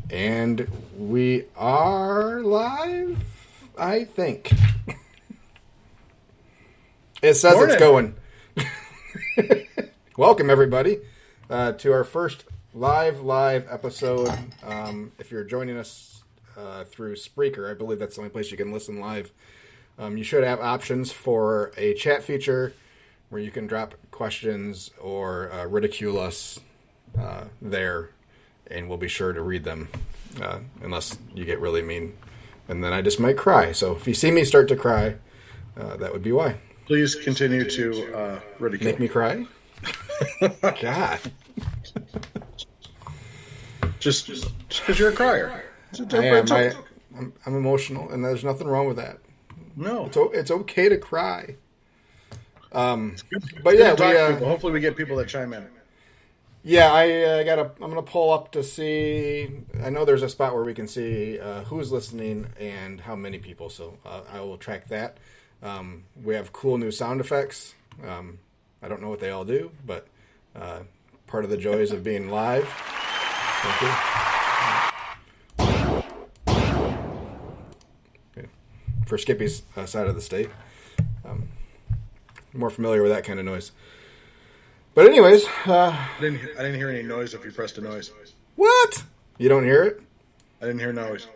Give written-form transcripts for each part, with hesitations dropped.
And we are live, I think. It says Morning. It's going. Welcome, everybody, to our first live episode. If you're joining us through Spreaker, I believe that's the only place you can listen live. You should have options for a chat feature where you can drop questions or ridicule us there, and we'll be sure to read them, unless you get really mean. And then I just might cry. So if you see me start to cry, that would be why. Please continue to ridicule. Make me cry? God. Just because you're a crier. I'm emotional, and there's nothing wrong with that. No. It's okay to cry. But Good yeah, to talk to people. Hopefully we get people that chime in. yeah, I'm gonna pull up to see. I know there's a spot where we can see who's listening and how many people. So I will track that. We have cool new sound effects. I don't know what they all do, but part of the joys of being live. Thank you. Okay. For Skippy's side of the state. More familiar with that kind of noise. But anyways, I didn't hear any noise if you pressed a noise. what? You don't hear it? I didn't hear noise.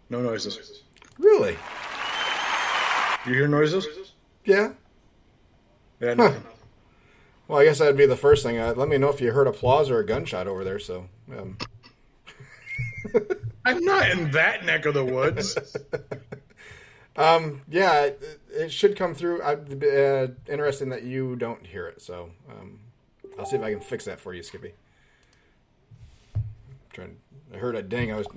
No noises. Really? You hear noises? Yeah. Yeah, nothing. Well, I guess that'd be the first thing. Let me know if you heard applause or a gunshot over there. So, I'm not in that neck of the woods. yeah, it should come through. Interesting that you don't hear it. So, I'll see if I can fix that for you, Skippy. I heard a ding. I was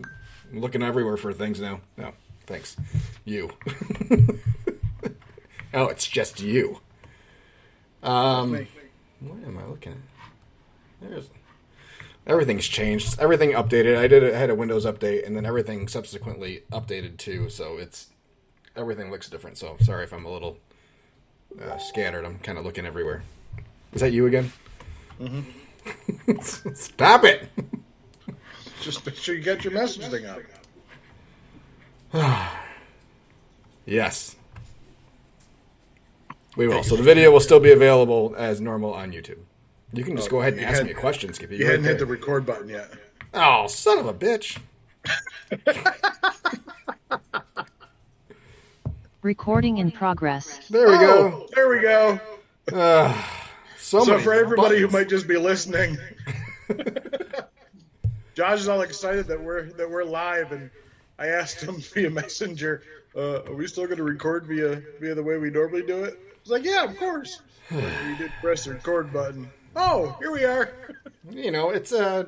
looking everywhere for things now. No, thanks. You. Oh, it's just you. What am I looking at? Everything's changed. Everything updated. I had a Windows update, and then everything subsequently updated too. So everything looks different. So sorry if I'm a little scattered. I'm kind of looking everywhere. Is that you again? Mm-hmm. Stop it! Just make sure you get your message thing out. Yes. We will. So the video will still be available as normal on YouTube. You can just go ahead and ask me a question, Skippy. You hadn't hit the record button yet. Oh, son of a bitch. Recording in progress. There we go. There we go. So for everybody buttons. who might just be listening, Josh is all excited that we're live, and I asked him via Messenger, are we still going to record via the way we normally do it? He's like, yeah, of course. We did press the record button. Oh, here we are. You know, it's I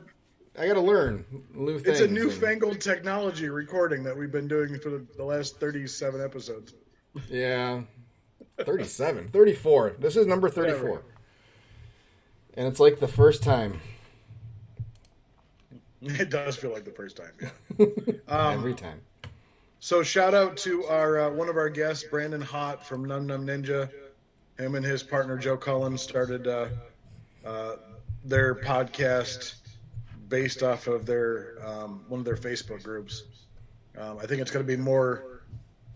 got to learn new things. It's a newfangled technology recording that we've been doing for the last 37 episodes. Yeah. 37. 34. This is number 34. Yeah, right. And it's like the first time. It does feel like the first time, yeah. Every time. So shout out to our one of our guests, Brandon Hott from Num Num Ninja. Him and his partner Joe Cullen started their podcast based off of their one of their Facebook groups. I think it's going to be more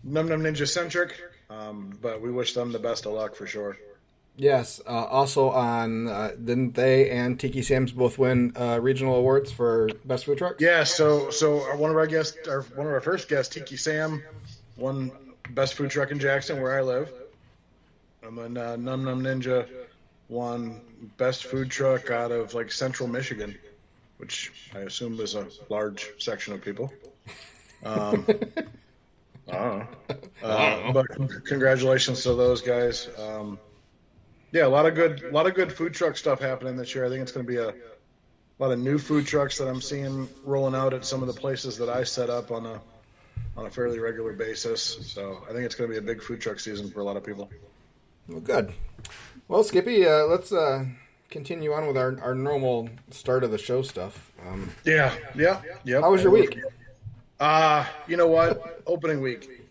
Num Num Ninja centric, but we wish them the best of luck for sure. Yes. Also on, didn't they and Tiki Sam's both win regional awards for best food trucks? Yeah. So one of our guests, or one of our first guests, Tiki Sam, won best food truck in Jackson, where I live. And then Num Num Ninja won best food truck out of like Central Michigan, which I assume is a large section of people. I don't know. But congratulations to those guys. Yeah, a lot of good food truck stuff happening this year. I think it's going to be a lot of new food trucks that I'm seeing rolling out at some of the places that I set up on a fairly regular basis. So I think it's going to be a big food truck season for a lot of people. Well, good. Well, Skippy, let's continue on with our normal start of the show stuff. Yeah. How was your week? You know what? Opening week.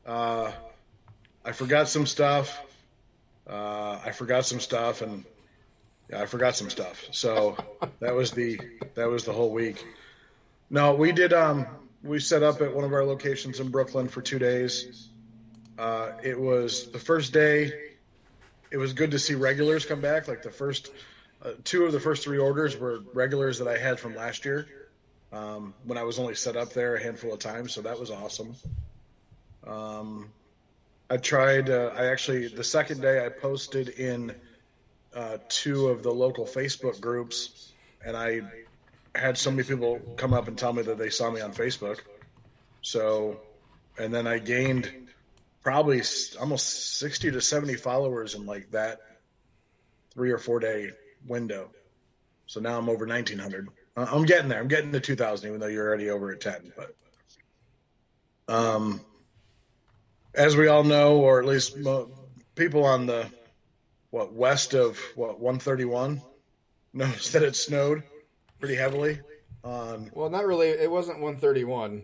I forgot some stuff. And I forgot some stuff. So that was the whole week. No, we did. We set up at one of our locations in Brooklyn for 2 days. It was the first day. It was good to see regulars come back. Like the first two of the first three orders were regulars that I had from last year when I was only set up there a handful of times. So that was awesome. I tried. I actually the second day I posted in two of the local Facebook groups, and I had so many people come up and tell me that they saw me on Facebook. So, and then I gained probably almost 60 to 70 followers in like that 3 or 4 day window. So now I'm over 1,900. I'm getting there. I'm getting to 2,000, even though you're already over at 10. But as we all know, or at least people on the west of 131 knows that it snowed pretty heavily. Well, not really. It wasn't 131.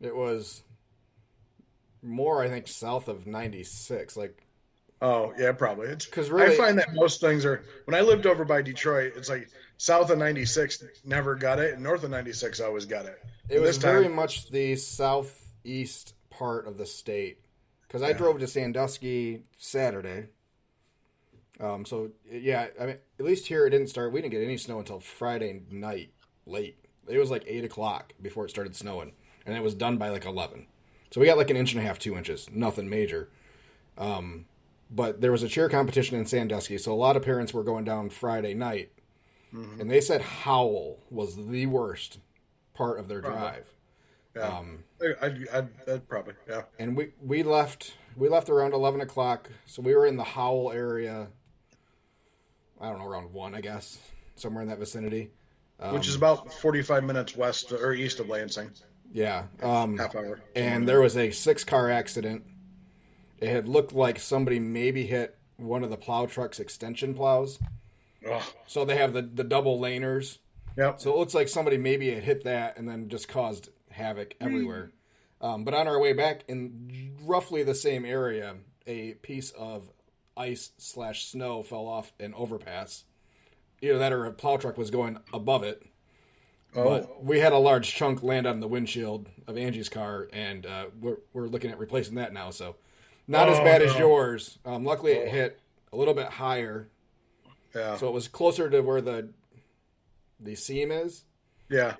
It was more, I think, south of 96. Like, oh yeah, probably. It's because really, I find that most things are. When I lived over by Detroit, it's like south of 96 never got it, and north of 96 always got it. It was very much the southeast part of the state. Because I drove to Sandusky Saturday. So yeah, I mean, at least here it didn't start. We didn't get any snow until Friday night, late. It was like 8 o'clock before it started snowing, and it was done by like 11. So we got like 1.5 inches, 2 inches, nothing major. But there was a cheer competition in Sandusky, so a lot of parents were going down Friday night, and they said Howell was the worst part of their drive. Yeah, I'd probably, yeah. And we left around 11 o'clock, so we were in the Howell area. I don't know, around 1, I guess, somewhere in that vicinity. Which is about 45 minutes west or east of Lansing. Yeah. Half hour. And there was a 6-car accident. It had looked like somebody maybe hit one of the plow truck's extension plows. Oh. So they have the double laners. Yep. So it looks like somebody maybe had hit that and then just caused havoc everywhere. But on our way back in roughly the same area, a piece of ice/snow fell off an overpass. Either that or a plow truck was going above it. Oh. But we had a large chunk land on the windshield of Angie's car, and we're looking at replacing that now. So not as bad as yours. Luckily, it hit a little bit higher. Yeah. So it was closer to where the seam is. Yeah.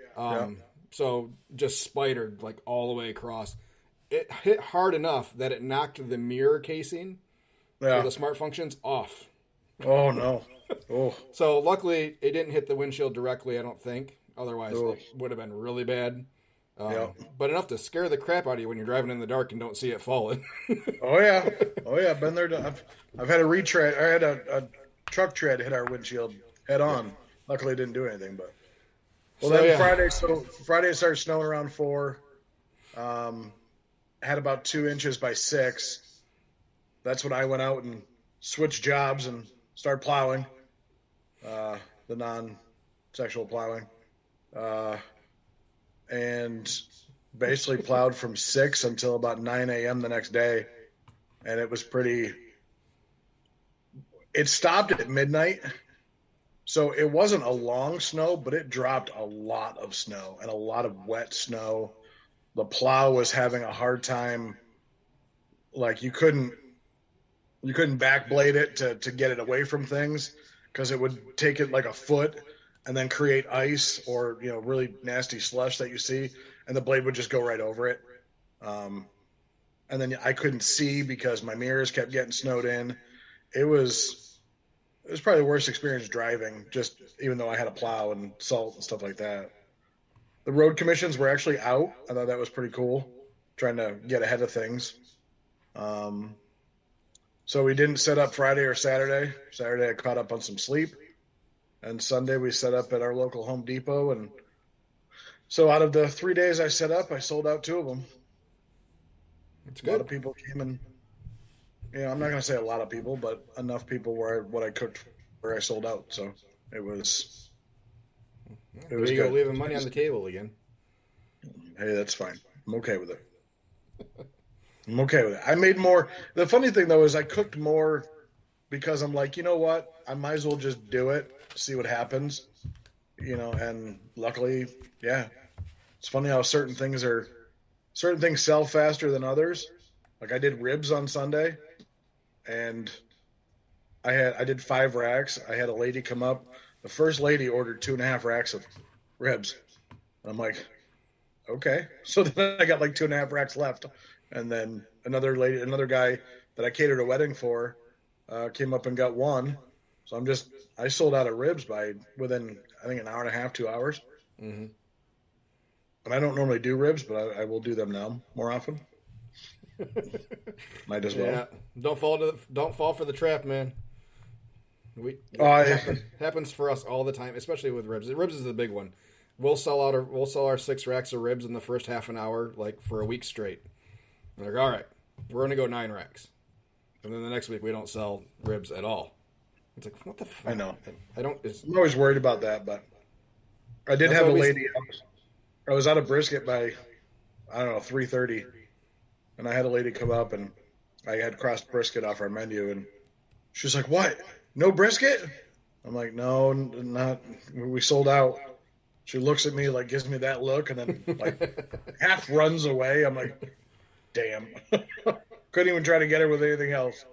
So just spidered like all the way across. It hit hard enough that it knocked the mirror casing for the smart functions off. Oh no. Oh. So luckily it didn't hit the windshield directly, I don't think. Otherwise it would have been really bad. But enough to scare the crap out of you when you're driving in the dark and don't see it falling. Oh yeah. Been there. I've had a retread. I had a truck tread hit our windshield head on. Luckily it didn't do anything, but. Well, so, then Friday it started snowing around 4. Had about 2 inches by 6. That's when I went out and switched jobs and started plowing, the non-sexual plowing, and basically plowed from 6 until about 9 a.m. the next day, and it was pretty. It stopped at midnight. So it wasn't a long snow, but it dropped a lot of snow and a lot of wet snow. The plow was having a hard time. Like you couldn't backblade it to get it away from things because it would take it like a foot and then create ice or, really nasty slush that you see. And the blade would just go right over it. And then I couldn't see because my mirrors kept getting snowed in. It was probably the worst experience driving, just even though I had a plow and salt and stuff like that. The road commissions were actually out. I thought that was pretty cool, trying to get ahead of things. So we didn't set up Friday or Saturday. Saturday I caught up on some sleep. And Sunday we set up at our local Home Depot. And so out of the 3 days I set up, I sold out 2 of them. That's good. A lot of people came and I'm not going to say a lot of people, but enough people where what I cooked where I sold out. So it was you go leaving money on the table again. Hey, that's fine. I'm okay with it. I made more. The funny thing, though, is I cooked more because I'm like, you know what? I might as well just do it, see what happens. And luckily, yeah, It's funny how certain things sell faster than others. Like I did ribs on Sunday, and I did 5 racks. I had a lady come up. The first lady ordered 2.5 racks of ribs. And I'm like, okay. So then I got like 2.5 racks left, and then another guy that I catered a wedding for, came up and got 1. So I sold out of ribs within I think an hour and a half, 2 hours. Mm-hmm. And I don't normally do ribs, but I will do them now more often. Might as well. Yeah, don't fall for the trap, man. Happens for us all the time, especially with ribs. Ribs is the big one. We'll sell our 6 racks of ribs in the first half an hour, like for a week straight. And they're like, all right, we're gonna go 9 racks, and then the next week we don't sell ribs at all. It's like, what the fuck? I know. I'm always worried about that, but I did have a lady. I was out of brisket by, I don't know, 3:30, and I had a lady come up, and I had crossed brisket off our menu, and she's like, "What? No brisket?" I'm like, "No, not. We sold out." She looks at me like, gives me that look, and then like half runs away. I'm like, "Damn!" Couldn't even try to get her with anything else.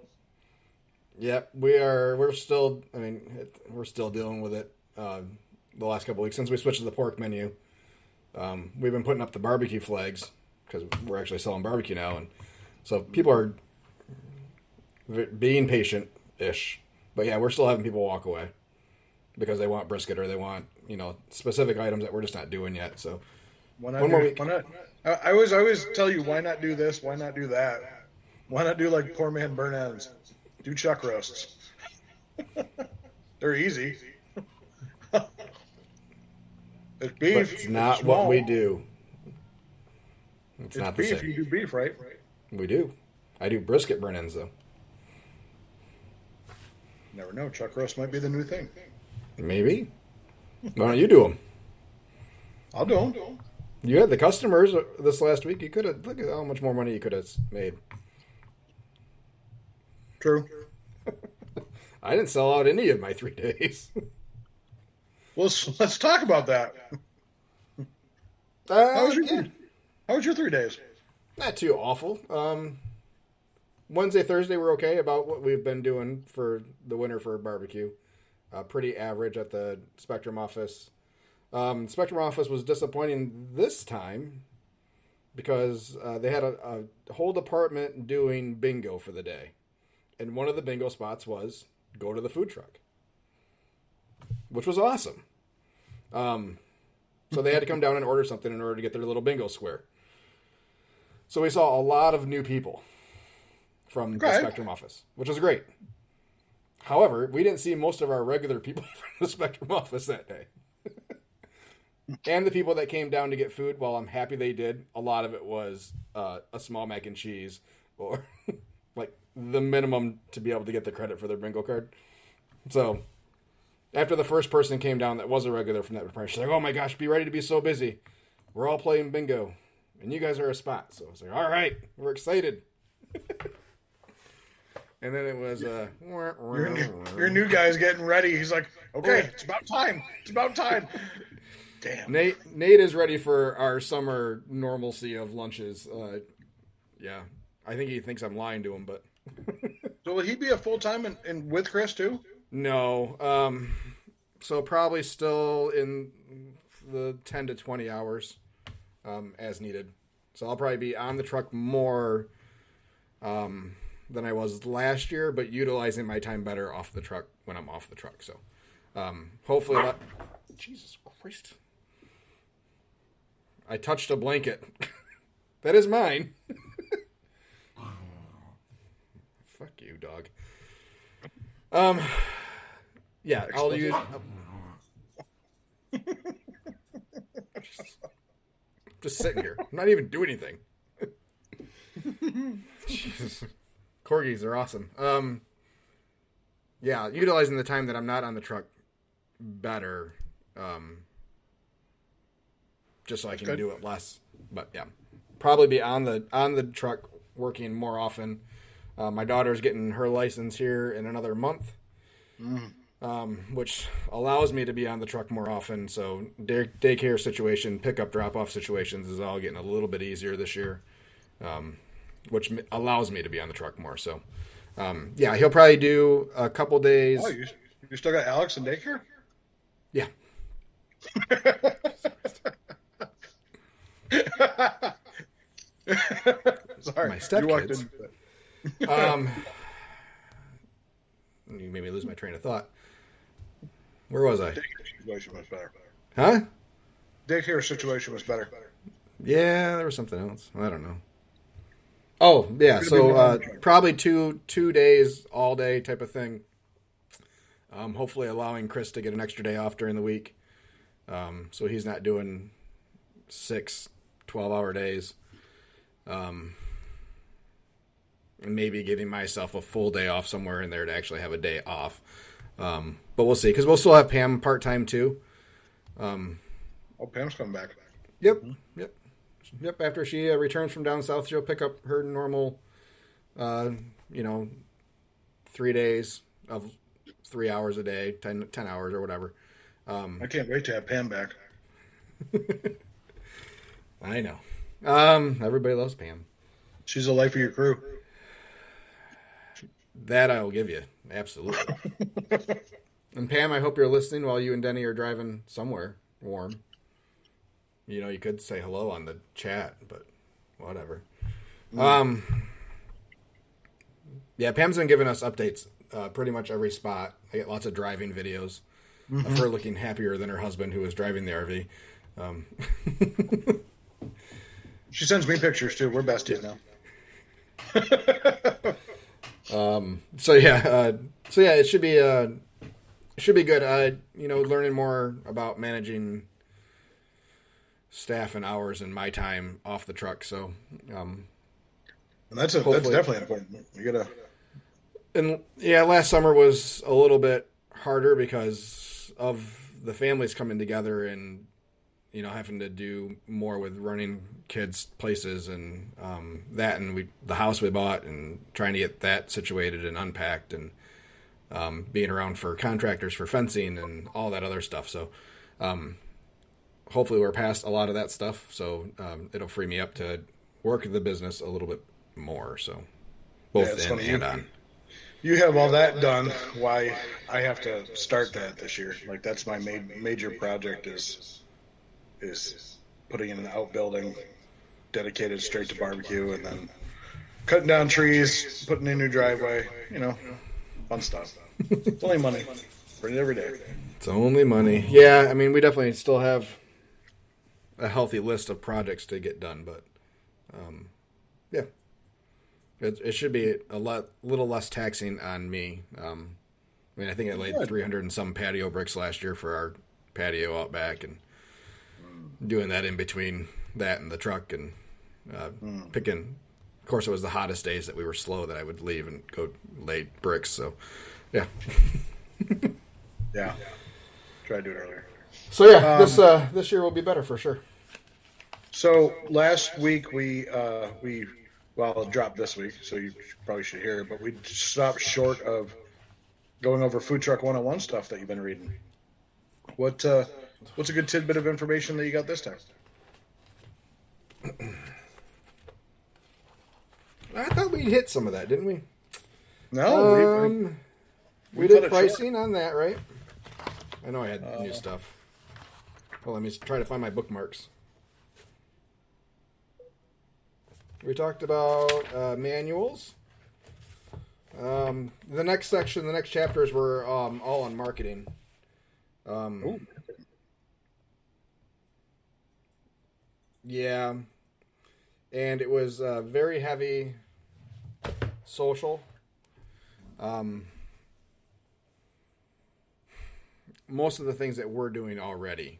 Yeah, we're still dealing with it. The last couple of weeks since we switched to the pork menu, we've been putting up the barbecue flags because we're actually selling barbecue now, and so people are being patient-ish. But yeah, we're still having people walk away because they want brisket or they want specific items that we're just not doing yet. So why not? I always tell you, why not do this? Why not do that? Why not do like poor man burn ends? Do chuck roasts. They're easy. It's beef. But it's not what we do. It's not the beef. same. You do beef, right? We do. I do brisket burn ends though. Never know. Chuck roast might be the new thing. Maybe. Why don't you do them? I'll do them. You had the customers this last week. You could have look at how much more money you could have made. True. I didn't sell out any of my 3 days. Well, let's talk about that. How was your 3 days? Not too awful. Wednesday, Thursday were okay about what we've been doing for the winter for barbecue. Pretty average at the Spectrum office. Spectrum office was disappointing this time because they had a whole department doing bingo for the day. And one of the bingo spots was go to the food truck, which was awesome. So they had to come down and order something in order to get their little bingo square. So we saw a lot of new people from the Spectrum office, which was great. However, we didn't see most of our regular people from the Spectrum office that day. And the people that came down to get food, while I'm happy they did, a lot of it was a small mac and cheese or like the minimum to be able to get the credit for their bingo card. So after the first person came down that was a regular from that department, she's like, "Oh my gosh, be ready to be so busy. We're all playing bingo, and you guys are a spot." So I was like, "All right, we're excited." And then it was your new guy's getting ready. He's like, "Okay, it's about time. It's about time." Damn. Nate is ready for our summer normalcy of lunches. Yeah, I think he thinks I'm lying to him, but. So will he be a full-time and with Chris too? No. So probably still in the 10 to 20 hours as needed. So I'll probably be on the truck more than I was last year, but utilizing my time better off the truck when I'm off the truck. So hopefully that... Jesus Christ. I touched a blanket. That is mine. Fuck you, dog. Yeah, I'll use... Just sitting here. I'm not even doing anything. Jesus. Corgis are awesome. Yeah, utilizing the time that I'm not on the truck better. Just so I can do it less. But yeah, probably be on the truck working more often. My daughter's getting her license here in another month. which allows me to be on the truck more often. So daycare situation, pickup drop-off situations is all getting a little bit easier this year, which allows me to be on the truck more. So, yeah, he'll probably do a couple days. Oh, you still got Alex in daycare? Yeah. Sorry, My you walked stepkids. in. You made me lose my train of thought. Where was I? Daycare situation was better. Huh? Daycare situation was better. Yeah, there was something else. I don't know. Oh, yeah. So probably two days, all day type of thing. Hopefully allowing Chris to get an extra day off during the week. So he's not doing 6 12-hour days. And maybe giving myself a full day off somewhere in there to actually have a day off. But we'll see, because we'll still have Pam part-time too. Oh, Pam's coming back. Yep. After she returns from down south, she'll pick up her normal, 3 days of 3 hours a day, 10 hours or whatever. I can't wait to have Pam back. I know. Everybody loves Pam. She's the life of your crew. That I will give you. Absolutely. And Pam, I hope you're listening while you and Denny are driving somewhere warm. You could say hello on the chat, but whatever. Yeah, Pam's been giving us updates pretty much every spot. I get lots of driving videos of her looking happier than her husband who was driving the RV. She sends me pictures too. We're besties now. So yeah, it should be good. Learning more about managing staff and hours and my time off the truck. So, And that's definitely important. You gotta. And yeah, last summer was a little bit harder because of the families coming together and having to do more with running kids places and the house we bought and trying to get that situated and unpacked and being around for contractors for fencing and all that other stuff. So hopefully we're past a lot of that stuff. So it'll free me up to work the business a little bit more. So both in and on. You have all that done. Why I have to start that this year? Like that's my major project is putting in an outbuilding dedicated straight to barbecue, and then cutting down trees, putting in a new driveway. Fun stuff. It's only money. Bring it every day. It's only money. Yeah, I mean, we definitely still have a healthy list of projects to get done, but yeah. It should be a little less taxing on me. I think I laid 300 and some patio bricks last year for our patio out back, and doing that in between that and the truck and picking. Of course, it was the hottest days that we were slow that I would leave and go lay bricks. So, yeah. Yeah. Try to do it earlier. So yeah, this year will be better for sure. So last week we it dropped this week, so you probably should hear it, but we stopped short of going over Food Truck 101 stuff that you've been reading. What's a good tidbit of information that you got this time? I thought we'd hit some of that, didn't we? No, we did pricing on that, right? I know I had new stuff. Well, let me try to find my bookmarks. We talked about manuals. The next section, the next chapters were all on marketing. Yeah. And it was very heavy social. Most of the things that we're doing already.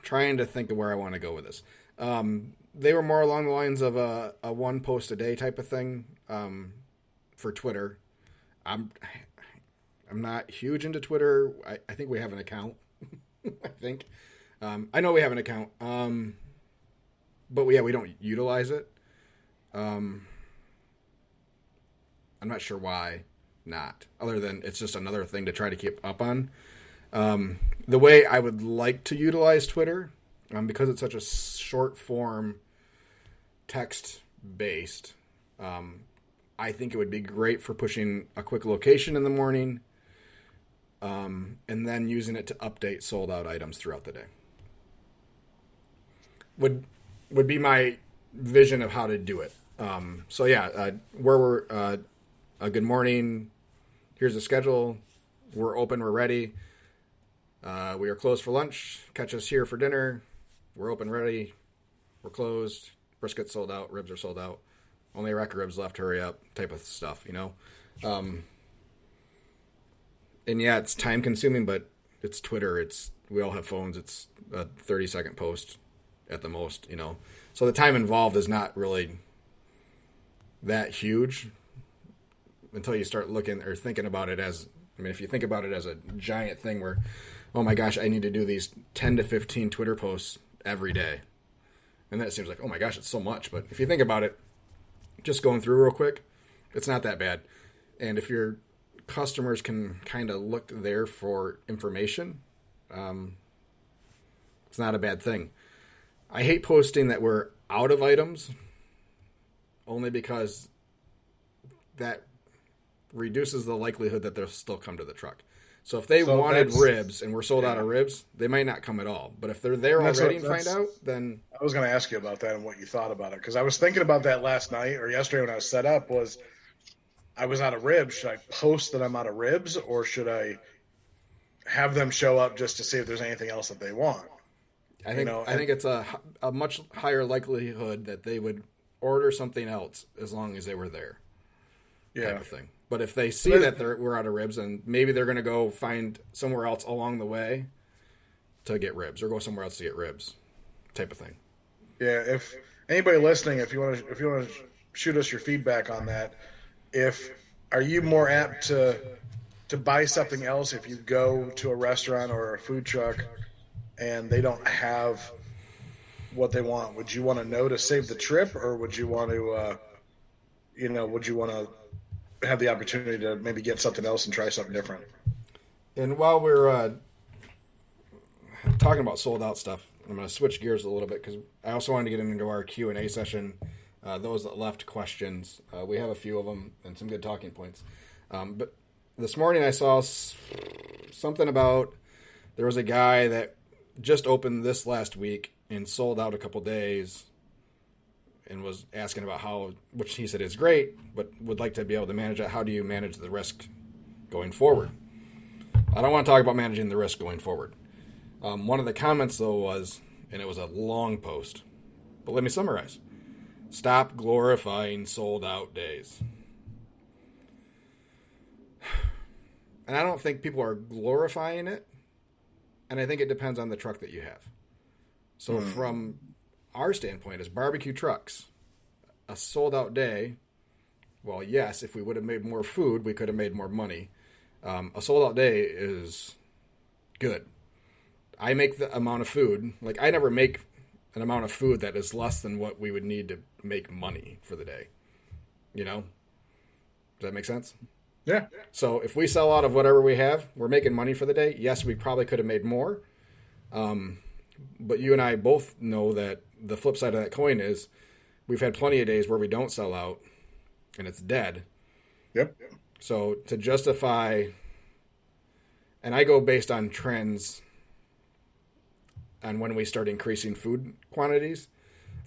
Trying to think of where I want to go with this. They were more along the lines of a one post a day type of thing for Twitter. I'm not huge into Twitter. I think we have an account. I think. I know we have an account. But we don't utilize it. I'm not sure why not, other than it's just another thing to try to keep up on. The way I would like to utilize Twitter, because it's such a short form text based, I think it would be great for pushing a quick location in the morning, and then using it to update sold out items throughout the day. Would be my vision of how to do it. So yeah, where we're good morning. Here's the schedule. We're open. We're ready. We are closed for lunch. Catch us here for dinner. We're open, ready. We're closed. Brisket sold out. Ribs are sold out. Only a rack of ribs left. Hurry up. Type of stuff, you know. And yeah, it's time consuming, but it's Twitter. We all have phones. It's a 30-second post at the most, you know. So the time involved is not really that huge until you start looking or thinking about it as, if you think about it as a giant thing where, oh my gosh, I need to do these 10 to 15 Twitter posts every day. And that seems like, oh my gosh, it's so much. But if you think about it, just going through real quick, it's not that bad. And if your customers can kind of look there for information, it's not a bad thing. I hate posting that we're out of items only because that reduces the likelihood that they'll still come to the truck. So if they wanted ribs and we're sold out of ribs, they might not come at all. But if they're there already and find out, then... I was going to ask you about that and what you thought about it. Because I was thinking about that last night or yesterday when I was set up was I was out of ribs. Should I post that I'm out of ribs or should I have them show up just to see if there's anything else that they want? I think it's a much higher likelihood that they would order something else as long as they were there. Yeah. Type of thing. But if they see that we're out of ribs, and maybe they're going to go find somewhere else along the way to get ribs, or go somewhere else to get ribs, type of thing. Yeah. If anybody listening, if you want to shoot us your feedback on that, are you more apt to buy something else if you go to a restaurant or a food truck and they don't have what they want? Would you want to know to save the trip, or would you want to, have the opportunity to maybe get something else and try something different? And while we're talking about sold out stuff, I'm going to switch gears a little bit because I also wanted to get into our Q&A session. Those that left questions, we have a few of them and some good talking points. But this morning I saw something about there was a guy that just opened this last week and sold out a couple days, and was asking about how, which he said is great, but would like to be able to manage it. How do you manage the risk going forward? I don't want to talk about managing the risk going forward. One of the comments, though, was, and it was a long post, but let me summarize. Stop glorifying sold out days. And I don't think people are glorifying it, and I think it depends on the truck that you have. So from our standpoint as barbecue trucks, a sold out day, well, yes, if we would have made more food, we could have made more money. A sold out day is good. I make the amount of food, like I never make an amount of food that is less than what we would need to make money for the day. You know? Does that make sense? Yeah. So if we sell out of whatever we have, we're making money for the day. Yes, we probably could have made more. But you and I both know that the flip side of that coin is we've had plenty of days where we don't sell out and it's dead. Yep. So to justify, and I go based on trends on when we start increasing food quantities.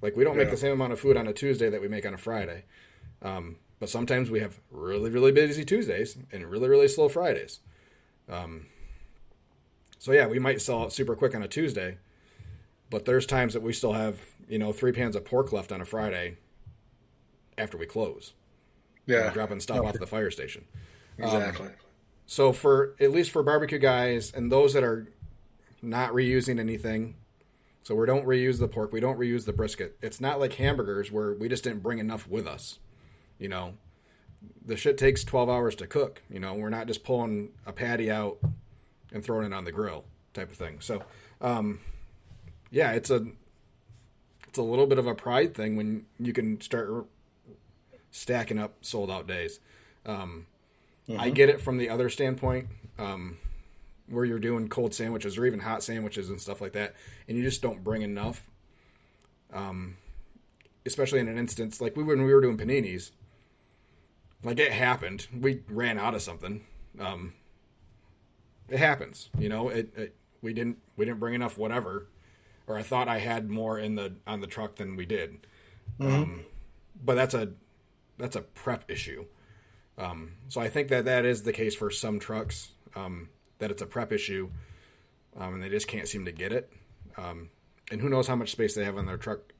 Like we don't make the same amount of food on a Tuesday that we make on a Friday. But sometimes we have really, really busy Tuesdays and really, really slow Fridays. So yeah, we might sell out super quick on a Tuesday, but there's times that we still have, 3 pans of pork left on a Friday after we close. Yeah. Dropping stuff off the fire station. Exactly. So at least for barbecue guys and those that are not reusing anything, so we don't reuse the pork, we don't reuse the brisket. It's not like hamburgers where we just didn't bring enough with us. The shit takes 12 hours to cook. We're not just pulling a patty out and throwing it on the grill type of thing. So, yeah, it's a little bit of a pride thing when you can start stacking up sold out days. I get it from the other standpoint, where you're doing cold sandwiches or even hot sandwiches and stuff like that, and you just don't bring enough. Especially in an instance like when we were doing paninis, like it happened. We ran out of something. It happens, we didn't bring enough whatever, or I thought I had more on the truck than we did. But that's a prep issue. So I think that is the case for some trucks, that it's a prep issue, and they just can't seem to get it. And who knows how much space they have on their truck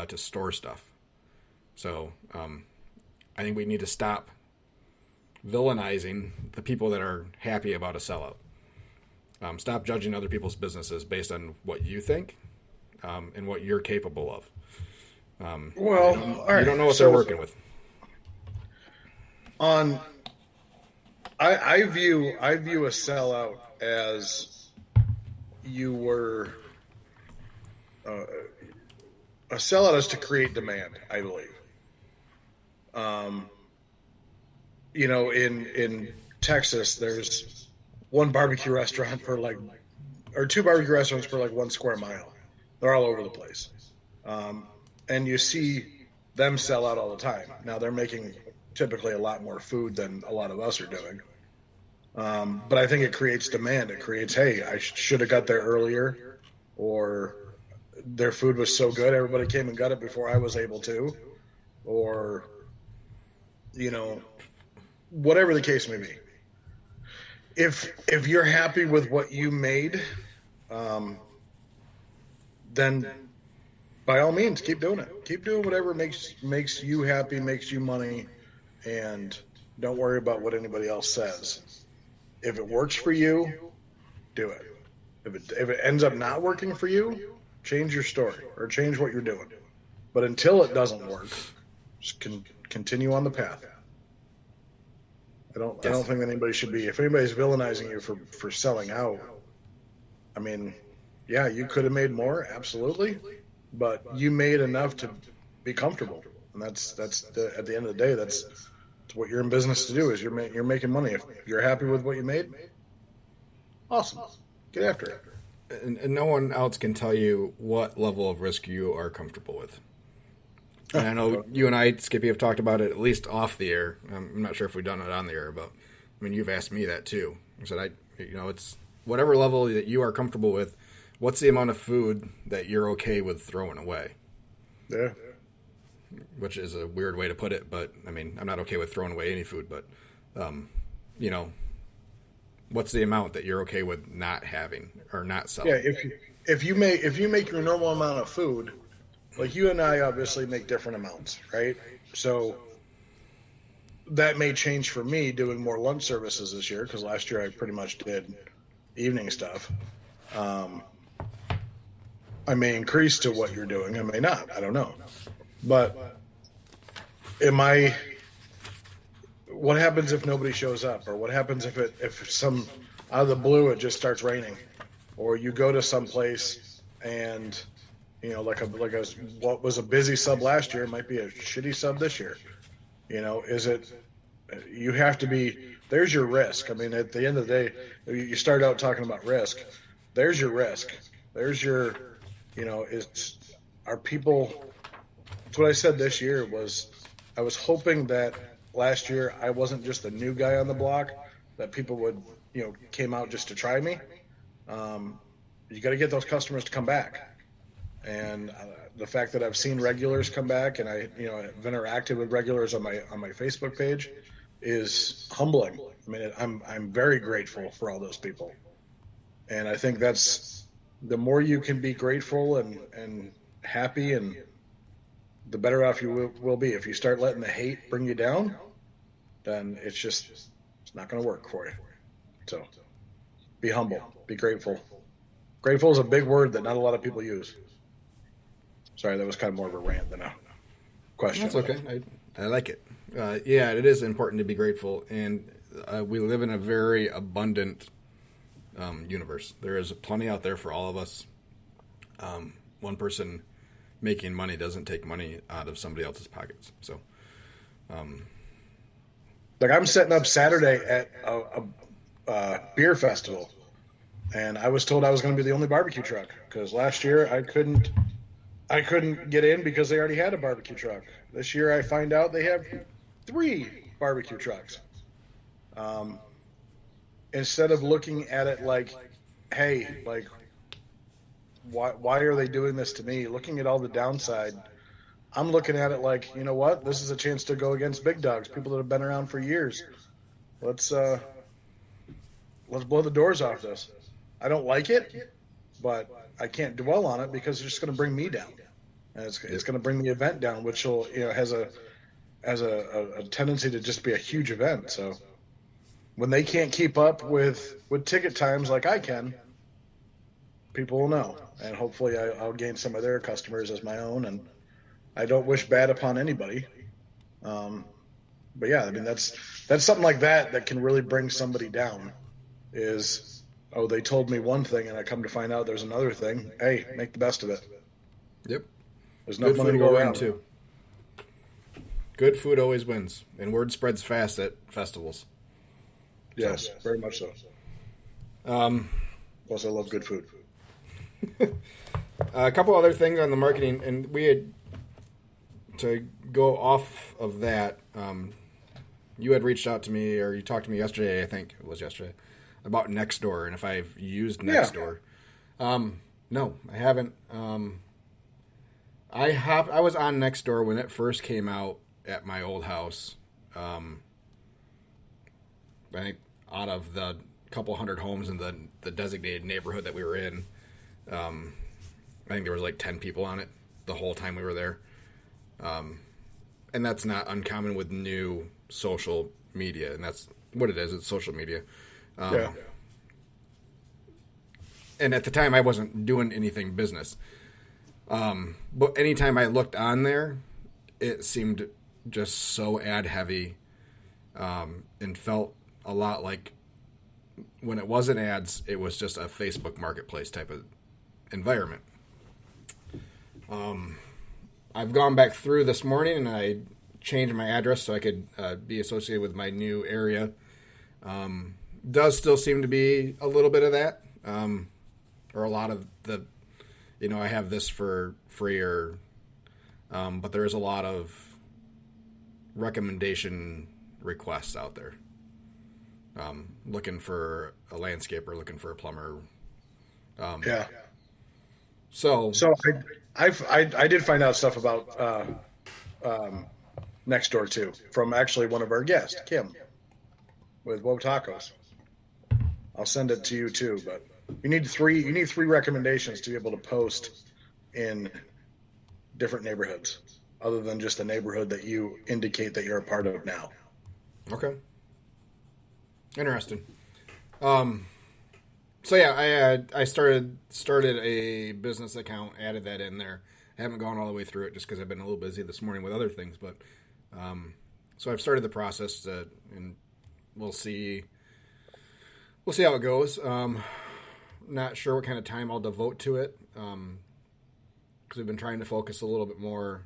to store stuff. So I think we need to stop villainizing the people that are happy about a sellout. Stop judging other people's businesses based on what you think and what you're capable of. Well, all right. You don't know what they're working with. I view a sellout as you were a sellout is to create demand, I believe. In Texas, there's one barbecue restaurant or two barbecue restaurants per 1 square mile. They're all over the place. And you see them sell out all the time. Now they're making typically a lot more food than a lot of us are doing. But I think it creates demand. It creates, hey, I should have got there earlier, or their food was so good, everybody came and got it before I was able to, or, whatever the case may be. If you're happy with what you made, then by all means, keep doing it. Keep doing whatever makes you happy, makes you money, and don't worry about what anybody else says. If it works for you, do it. If it ends up not working for you, change your story or change what you're doing. But until it doesn't work, just continue on the path. I don't think that anybody should be. If anybody's villainizing you for selling out, I mean, yeah, you could have made more, absolutely, but you made enough to be comfortable, and that's at the end of the day, that's what you're in business to do. Is you're making money. If you're happy with what you made, awesome, get after it. And no one else can tell you what level of risk you are comfortable with. And I know you and I, Skippy, have talked about it at least off the air. I'm not sure if we've done it on the air, but I mean, you've asked me that too. I said, it's whatever level that you are comfortable with. What's the amount of food that you're okay with throwing away? Yeah. Which is a weird way to put it, but I mean, I'm not okay with throwing away any food, but what's the amount that you're okay with not having or not selling? Yeah, if you make your normal amount of food, like you and I obviously make different amounts, right? So that may change for me doing more lunch services this year, because last year I pretty much did evening stuff. I may increase to what you're doing, I may not, I don't know. But what happens if nobody shows up, or what happens if some out of the blue it just starts raining, or you go to some place and what was a busy sub last year might be a shitty sub this year. You have to be, there's your risk. I mean, at the end of the day, you start out talking about risk. There's your risk. There's your, are people. That's what I said this year was, I was hoping that last year I wasn't just a new guy on the block, that people would, came out just to try me. You got to get those customers to come back. And the fact that I've seen regulars come back, and I've interacted with regulars on my Facebook page, is humbling. I mean, I'm very grateful for all those people, and I think that's the more you can be grateful and happy, and the better off you will be. If you start letting the hate bring you down, then it's not going to work for you. So be humble, be grateful. Grateful is a big word that not a lot of people use. Sorry, that was kind of more of a rant than a question. That's okay. I like it. Yeah, it is important to be grateful, and we live in a very abundant universe. There is plenty out there for all of us. One person making money doesn't take money out of somebody else's pockets. So Like I'm setting up Saturday at a beer festival, and I was told I was going to be the only barbecue truck because last year I couldn't get in because they already had a barbecue truck. This year I find out they have 3 barbecue trucks. Instead of looking at it like, hey, like, why are they doing this to me? Looking at all the downside, I'm looking at it like, you know what? This is a chance to go against big dogs, people that have been around for years. Let's blow the doors off this. I don't like it, but I can't dwell on it because it's just going to bring me down, and it's going to bring the event down, which will has a tendency to just be a huge event. So when they can't keep up with ticket times like I can, people will know, and hopefully I'll gain some of their customers as my own. And I don't wish bad upon anybody. But yeah, I mean, that's something like that can really bring somebody down is, oh, they told me one thing and I come to find out there's another thing. Hey, make the best of it. Yep. There's enough Good money food to go will win around. too. Good food always wins, and word spreads fast at festivals. Yes, very much so. Plus, I love good food. A couple other things on the marketing, and we had to go off of that. You had reached out to me, or you talked to me yesterday. I think it was yesterday about Nextdoor and if I've used Nextdoor. No, I haven't. I was on Nextdoor when it first came out at my old house. I think out of the couple hundred homes in the designated neighborhood that we were in, I think there was like 10 people on it the whole time we were there. And that's not uncommon with new social media, and that's what it is. It's social media. Yeah. And at the time, I wasn't doing anything business. But anytime I looked on there, it seemed just so ad heavy, and felt a lot like when it wasn't ads, it was just a Facebook Marketplace type of environment. I've gone back through this morning and I changed my address so I could be associated with my new area. Does still seem to be a little bit of that, or a lot of the, I have this for free, or, but there is a lot of recommendation requests out there. Looking for a landscaper, looking for a plumber. Yeah. So I did find out stuff about Nextdoor too from actually one of our guests, Kim, with Woe Tacos. I'll send it to you too, but you need three recommendations to be able to post in different neighborhoods, other than just the neighborhood that you indicate that you're a part of now. Okay. Interesting. So yeah, I started a business account, added that in there. I haven't gone all the way through it just because I've been a little busy this morning with other things, but so I've started the process, and we'll see how it goes. Not sure what kind of time I'll devote to it, because we've been trying to focus a little bit more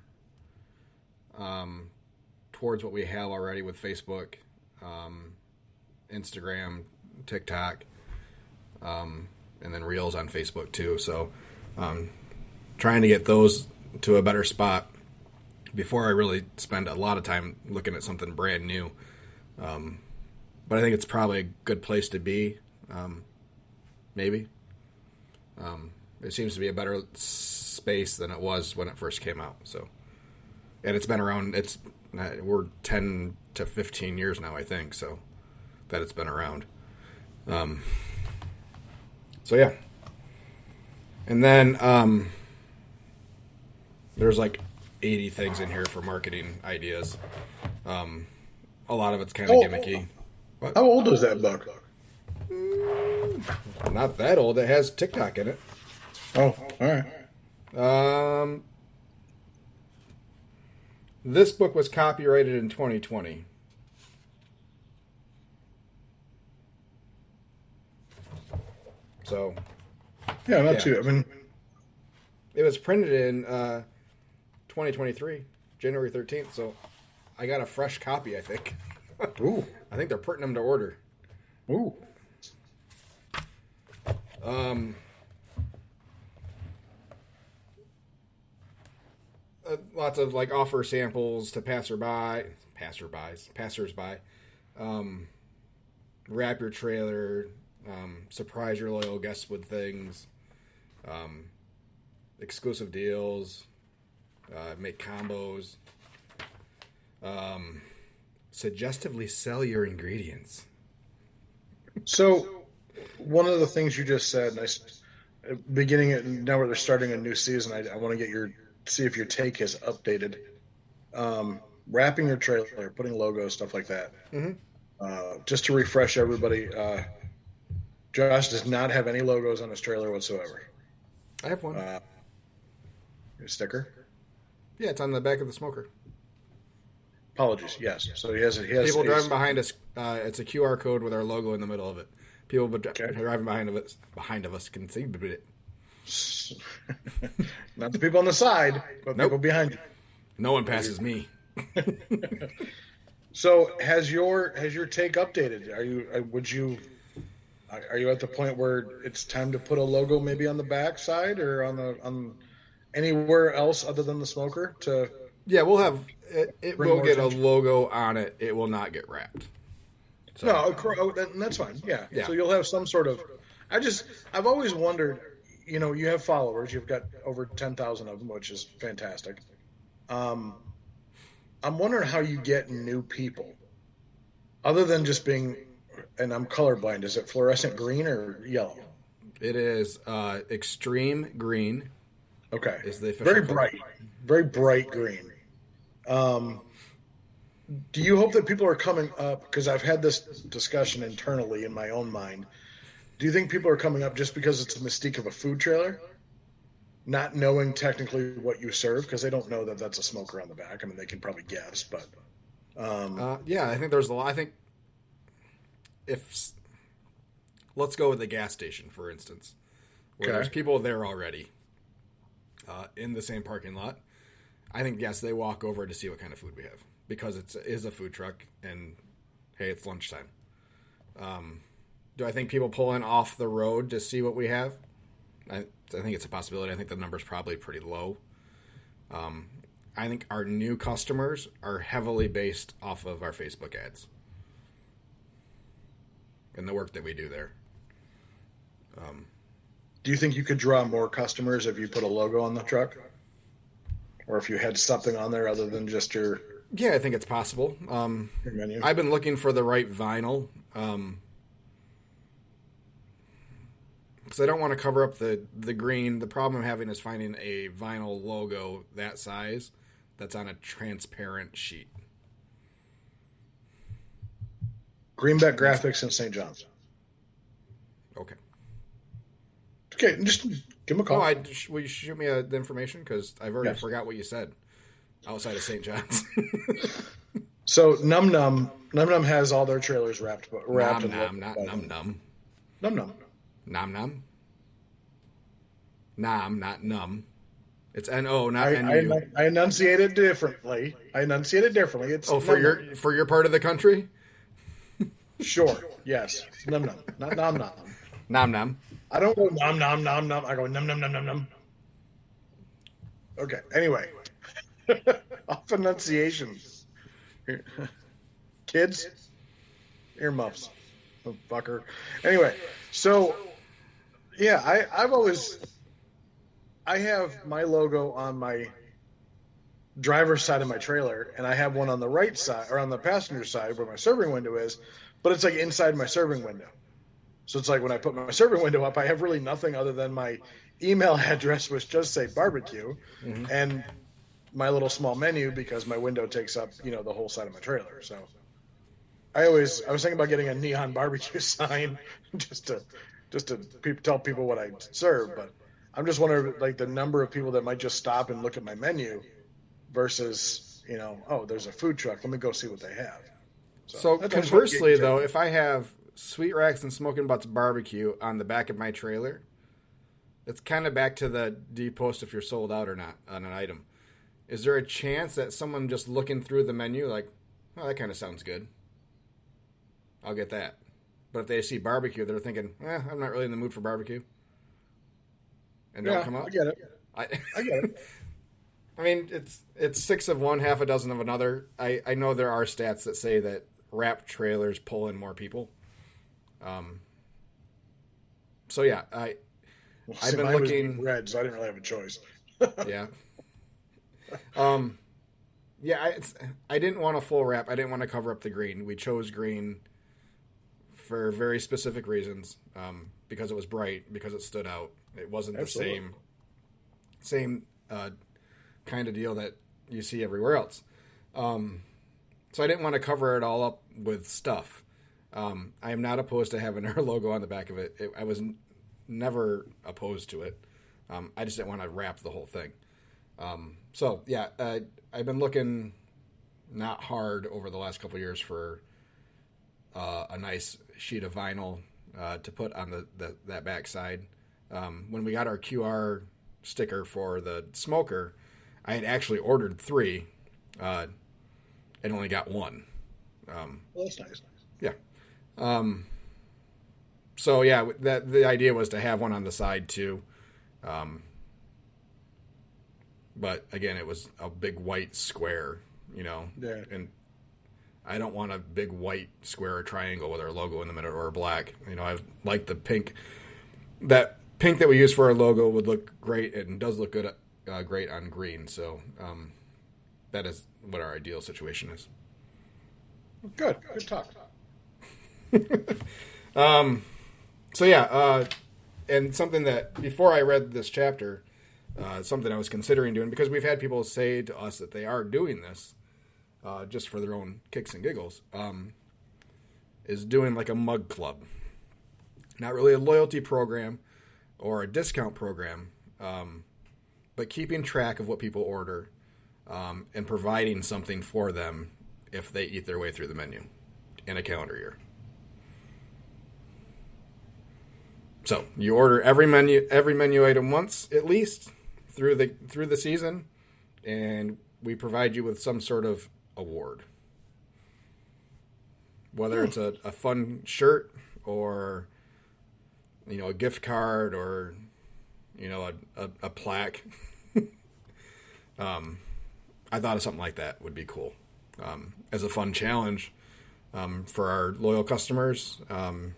towards what we have already with Facebook, Instagram, TikTok, and then Reels on Facebook too. So trying to get those to a better spot before I really spend a lot of time looking at something brand new. But I think it's probably a good place to be, maybe. It seems to be a better space than it was when it first came out. So, and it's been around, we're 10 to 15 years now, I think, so that it's been around. So yeah. And then there's like 80 things in here for marketing ideas. A lot of it's kind of gimmicky. What? How old is that book? Not that old. It has TikTok in it. Oh, all right. This book was copyrighted in 2020. So, Yeah, not too. I mean, it was printed in 2023, January 13th. So, I got a fresh copy, I think. Ooh. I think they're putting them to order. Ooh. Lots of like offer samples to passersby. Wrap your trailer, surprise your loyal guests with things, exclusive deals, make combos, suggestively sell your ingredients. So, one of the things you just said, beginning it now where they're starting a new season, I want to get see if your take has updated. Wrapping your trailer, putting logos, stuff like that. Mm-hmm. Just to refresh everybody, Josh does not have any logos on his trailer whatsoever. I have one. A sticker. Yeah, it's on the back of the smoker. Apologies. Yes. So he has. People driving behind us. It's a QR code with our logo in the middle of it. People driving behind of us can see it. Not the people on the side, but Nope. people behind you. No one passes me. So has your take updated? Are you at the point where it's time to put a logo maybe on the back side or on anywhere else other than the smoker to? Yeah, we'll have it Bring will more get a attention. logo on it. It will not get wrapped. So, No, that's fine. Yeah. Yeah. So you'll have some sort of. I've always wondered. You know, you have followers. You've got over 10,000 of them, which is fantastic. I'm wondering how you get new people, other than just being. And I'm colorblind. Is it fluorescent green or yellow? it is extreme green. Okay. Is the official very color. bright, very bright green. Do you hope that people are coming up? Because I've had this discussion internally in my own mind. Do you think people are coming up just because it's the mystique of a food trailer, not knowing technically what you serve, because they don't know that that's a smoker on the back? I mean, they can probably guess, but Yeah, I think there's a lot. I think let's go with the gas station, for instance, where Okay. there's people there already in the same parking lot. I think, yes, they walk over to see what kind of food we have because it is a food truck and, hey, it's lunchtime. Do I think people pull in off the road to see what we have? I think it's a possibility. I think the number's probably pretty low. I think our new customers are heavily based off of our Facebook ads and the work that we do there. do you think you could draw more customers if you put a logo on the truck, or if you had something on there other than just your Yeah, I think it's possible. menu? I've been looking for the right vinyl because I don't want to cover up the green. The problem I'm having is finding a vinyl logo that size that's on a transparent sheet. Greenback Graphics in St. John's. Okay. Okay, just give them a call. Oh, will you shoot me the information? Because I've already Yes. forgot what you said outside of St. John's. So Num Num has all their trailers wrapped Nom in nom, not num num. Num Num. Nom nom. Nom, not num. It's N-O, not I N-U. I enunciate it differently. It's Oh, for Num your part of the country? Num. Sure, yes, Num Num, not Nom Nom. Nom nom. I don't go nom nom nom nom. I go num num num num num. Okay. Anyway, off enunciation. Kids, earmuffs, fucker. Anyway, so yeah, I have my logo on my driver's side of my trailer, and I have one on the right side or on the passenger side where my serving window is, but it's like inside my serving window. So it's like when I put my serving window up, I have really nothing other than my email address, which does say barbecue, and my little small menu because my window takes up, the whole side of my trailer. So I was thinking about getting a neon barbecue sign just to tell people what I serve, but I'm just wondering like the number of people that might just stop and look at my menu versus, oh, there's a food truck. Let me go see what they have. So that's- I just wanted to conversely, get though, your- if I have Sweet Racks and Smoking Butts Barbecue on the back of my trailer, it's kind of back to the do you post if you're sold out or not on an item. is there a chance that someone just looking through the menu like, oh, that kind of sounds good, I'll get that. But if they see barbecue, they're thinking, I'm not really in the mood for barbecue, and don't come up. I get it. I get it. I mean, it's 6 of one, half a dozen of another. I know there are stats that say that wrap trailers pull in more people. So yeah, I've been looking red, so I didn't really have a choice. Yeah. Yeah, I didn't want a full wrap. I didn't want to cover up the green. We chose green for very specific reasons, because it was bright, because it stood out. It wasn't Absolutely. the same kind of deal that you see everywhere else. So I didn't want to cover it all up with stuff. I am not opposed to having our logo on the back of it. I was never opposed to it. I just didn't want to wrap the whole thing. So yeah, I've been looking not hard over the last couple of years for a nice sheet of vinyl to put on that backside. When we got our QR sticker for the smoker, I had actually ordered 3 and only got 1. Well, that's nice. Yeah. So yeah, the idea was to have one on the side too. But again, it was a big white square, Yeah. and I don't want a big white square or triangle with our logo in the middle or black. I like the pink. That pink that we use for our logo would look great and does look good, great on green. So that is what our ideal situation is. Good talk. So yeah, and something that before I read this chapter, something I was considering doing, because we've had people say to us that they are doing this just for their own kicks and giggles, is doing like a mug club. Not really a loyalty program or a discount program, but keeping track of what people order and providing something for them if they eat their way through the menu in a calendar year. So you order every menu item once at least through the season, and we provide you with some sort of award, whether it's a fun shirt or a gift card or a plaque. I thought of something like that would be cool as a fun challenge for our loyal customers. And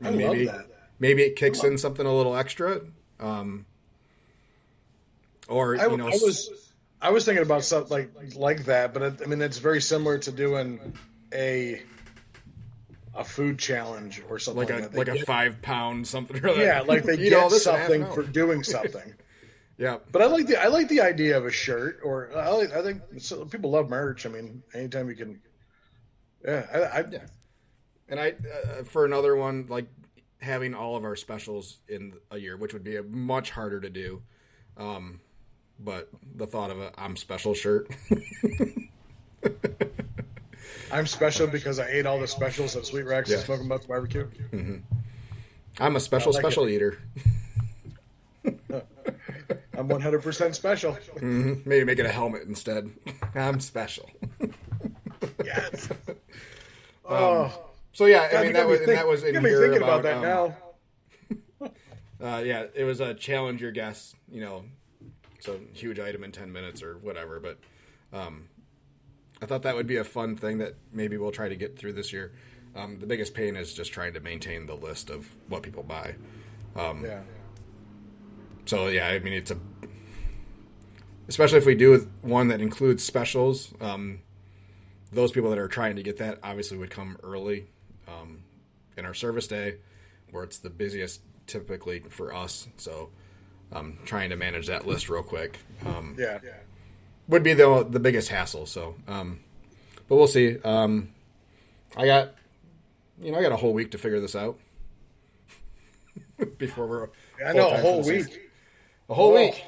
I love that. Maybe it kicks in something a little extra. Or I was thinking about something like that, but it's very similar to doing a food challenge or something like a 5-pound something. Or yeah, like they get something for doing something. Yeah, but I like the idea of a shirt, or I think people love merch. Anytime you can. Yeah, And I for another one, like having all of our specials in a year, which would be much harder to do. But the thought of a I'm special shirt. I'm special because I ate all the specials at Sweet Rex and Smoking Butts Barbecue. Mm-hmm. I'm a special eater. I'm 100% special. Mm-hmm. Maybe make it a helmet instead. I'm special. Yes. So yeah, God, that was in here thinking about that now. Yeah, it was a challenge your guess. So huge item in 10 minutes or whatever. But I thought that would be a fun thing that maybe we'll try to get through this year. The biggest pain is just trying to maintain the list of what people buy. Yeah. So yeah, it's especially if we do one that includes specials. Those people that are trying to get that obviously would come early in our service day, where it's the busiest typically for us. So trying to manage that list real quick would be the biggest hassle. So, but we'll see. I got a whole week to figure this out before we're. I know, a whole week. A whole week.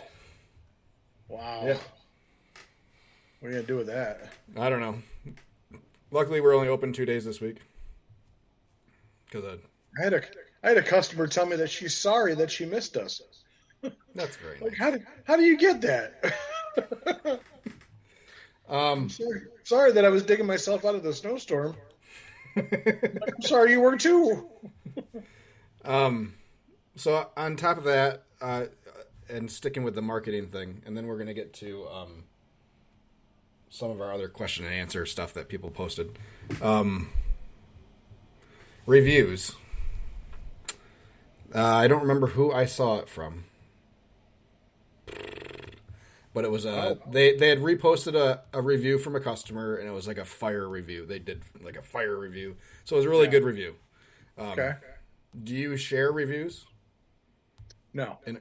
Wow. Yeah. What are you gonna do with that? I don't know. Luckily, we're only open 2 days this week. Because I had a customer tell me that she's sorry that she missed us. that's very nice. Like, how do you get that? Sorry that I was digging myself out of the snowstorm. I'm sorry you were too. So on top of that, and sticking with the marketing thing, and then we're going to get to some of our other question and answer stuff that people posted. Reviews. I don't remember who I saw it from, but it was they had reposted a review from a customer, and it was like a fire review. They did like a fire review, so it was a really good review. Okay. Do you share reviews? No. And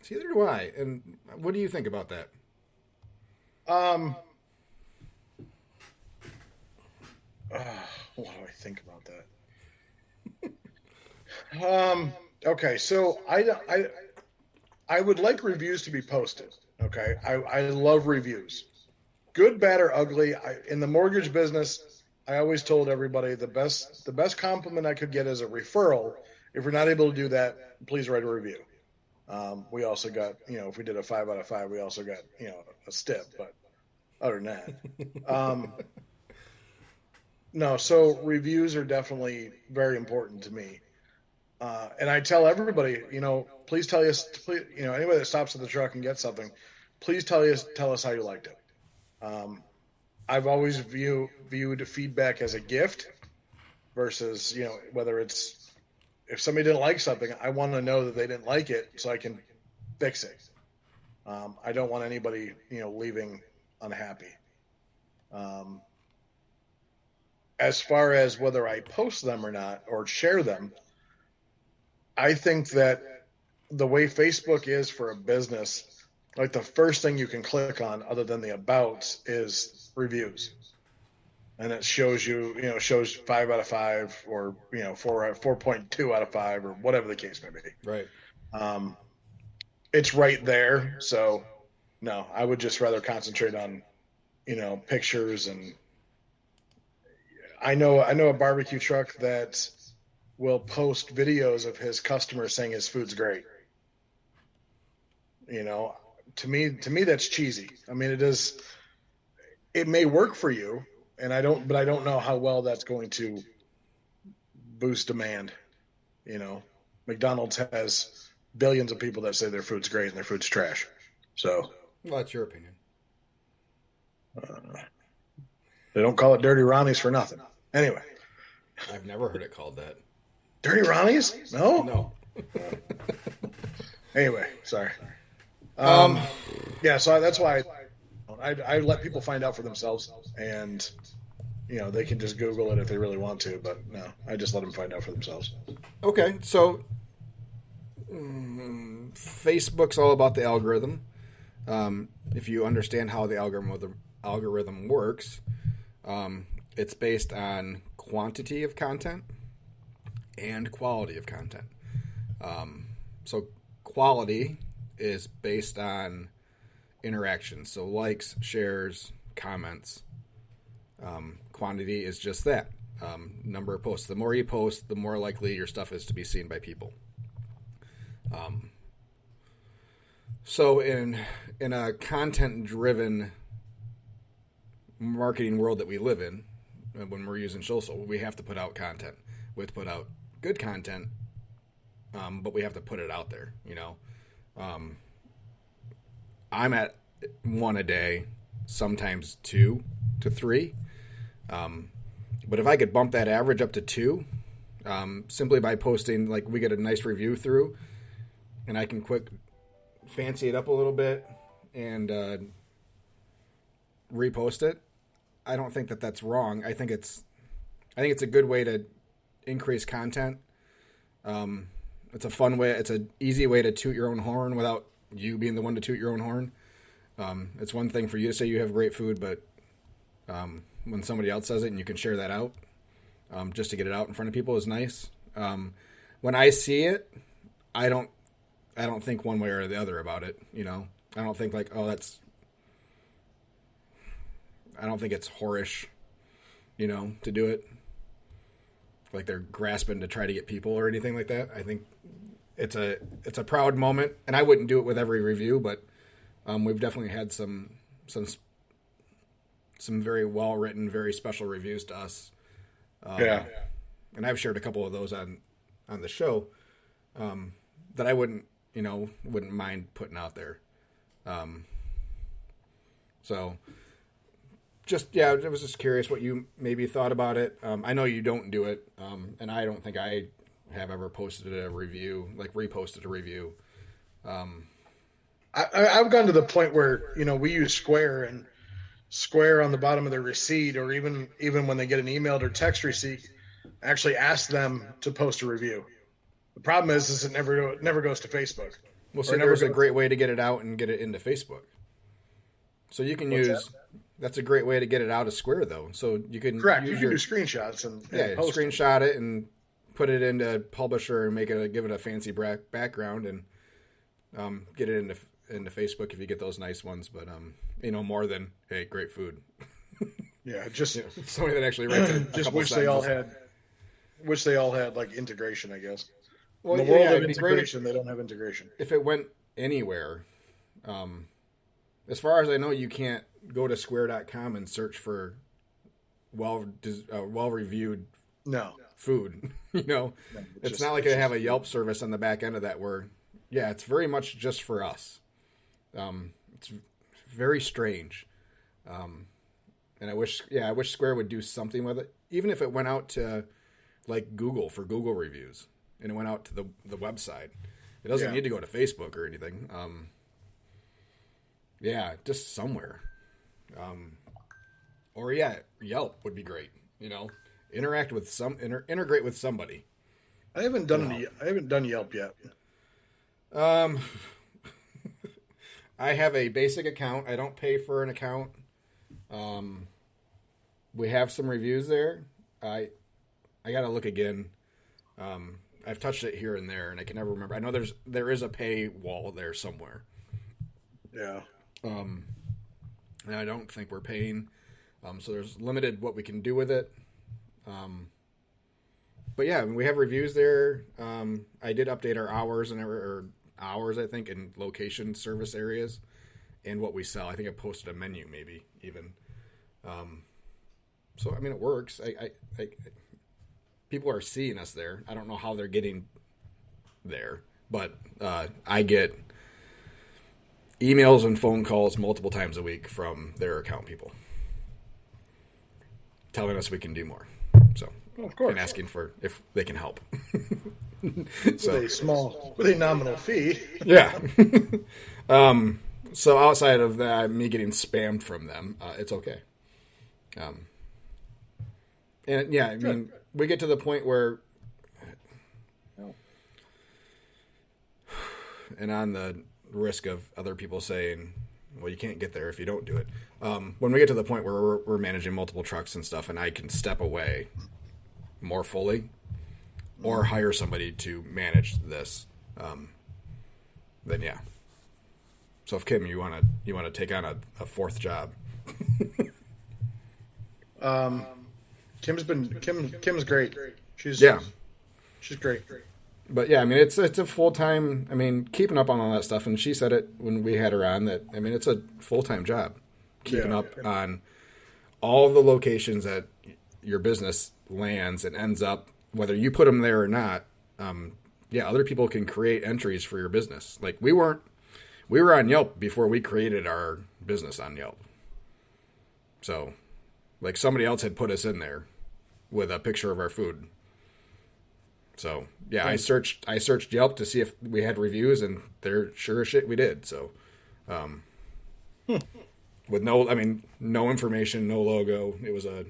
see, neither do I. And what do you think about that? What do I think about that? Okay, so I would like reviews to be posted. Okay, I love reviews, good, bad, or ugly. In the mortgage business, I always told everybody the best compliment I could get is a referral. If we're not able to do that, please write a review. We also got, if we did a 5 out of 5, we also got, a stip. But other than that, no. So reviews are definitely very important to me. And I tell everybody, please tell us, anybody that stops at the truck and gets something, please tell us how you liked it. I've always viewed feedback as a gift versus, whether it's, if somebody didn't like something, I want to know that they didn't like it so I can fix it. I don't want anybody, leaving unhappy. As far as whether I post them or not, or share them, I think that the way Facebook is for a business, like the first thing you can click on other than the abouts is reviews. And it shows shows 5 out of 5 or, 4.2 out of 5 or whatever the case may be. Right. It's right there. So no, I would just rather concentrate on, pictures. And I know a barbecue truck that will post videos of his customers saying his food's great. To me, that's cheesy. I mean, it may work for you, but I don't know how well that's going to boost demand. McDonald's has billions of people that say their food's great and their food's trash. So, well, that's your opinion. They don't call it Dirty Ronnie's for nothing. Anyway, I've never heard it called that. Dirty Ronnie's? No. No. Anyway, sorry. Yeah, so that's why I let people find out for themselves, and they can just Google it if they really want to. But no, I just let them find out for themselves. Okay, so Facebook's all about the algorithm. If you understand how the algorithm works, it's based on quantity of content and quality of content. So quality is based on interactions, so likes, shares, comments. Quantity is just that, number of posts. The more you post, the more likely your stuff is to be seen by people. So in a content-driven marketing world that we live in, when we're using social, we have to put out content. We have to put out good content, but we have to put it out there, I'm at 1 a day, sometimes 2 to 3. But if I could bump that average up to 2, simply by posting, like we get a nice review through, and I can fancy it up a little bit and repost it. I don't think that that's wrong. I think it's a good way to increase content. It's a fun way. It's an easy way to toot your own horn without you being the one to toot your own horn. It's one thing for you to say you have great food, but when somebody else says it and you can share that out, just to get it out in front of people is nice. When I see it, I don't think one way or the other about it. I don't think like, I don't think it's whorish, to do it. Like they're grasping to try to get people or anything like that. I think it's a proud moment, and I wouldn't do it with every review, but we've definitely had some some very well written, very special reviews to us. Yeah. And I've shared a couple of those on the show that I wouldn't mind putting out there. So just, yeah, I was just curious what you maybe thought about it. I know you don't do it, and I don't think I have ever posted a review, like reposted a review. I've gone to the point where, we use Square, and Square on the bottom of their receipt, or even when they get an emailed or text receipt, actually ask them to post a review. The problem is it never goes to Facebook. Well, so there's a great way to get it out and get it into Facebook. So you can that's a great way to get it out of Square, though. So you can correct. You can do screenshots and post screenshot it and put it into Publisher and give it a fancy background and get it into Facebook if you get those nice ones. But more than hey, great food. Yeah, just somebody that actually writes it. Just wish they all had like integration, I guess. Well, in the world of integration, they don't have integration. If it went anywhere, as far as I know, you can't go to square.com and search for well-reviewed food. It's not like they have a Yelp service on the back end of that where, yeah, it's very much just for us. It's very strange. And I wish Square would do something with it, even if it went out to like Google for Google reviews and it went out to the website. It doesn't need to go to Facebook or anything. Just somewhere. Or Yelp would be great. Interact with integrate with somebody. I haven't done Yelp yet. I have a basic account. I don't pay for an account. We have some reviews there. I got to look again. I've touched it here and there, and I can never remember. I know there is a pay wall there somewhere. Yeah. And I don't think we're paying. So there's limited what we can do with it. But yeah, we have reviews there. I did update our hours I think, in location service areas and what we sell. I think I posted a menu maybe even. So, I mean, it works. I people are seeing us there. I don't know how they're getting there, but I get emails and phone calls multiple times a week from their account people telling us we can do more. So, of course, and asking for if they can help. With a nominal fee. Yeah. So outside of that, me getting spammed from them, it's okay. And yeah, I mean, we get to the point where, and on the risk of other people saying, well, you can't get there if you don't do it. When we get to the point where we're managing multiple trucks and stuff, and I can step away more fully or hire somebody to manage this, then yeah. So if Kim, you want to take on a fourth job. Kim's great. She's great. But yeah, I mean, it's a full-time, I mean, keeping up on all that stuff. And she said it when we had her on that, I mean, it's a full-time job keeping up on all the locations that your business lands and ends up, whether you put them there or not. Other people can create entries for your business. Like we were on Yelp before we created our business on Yelp. So like somebody else had put us in there with a picture of our food. So yeah, I searched Yelp to see if we had reviews, and they're sure as shit we did. So, with no information, no logo. It was I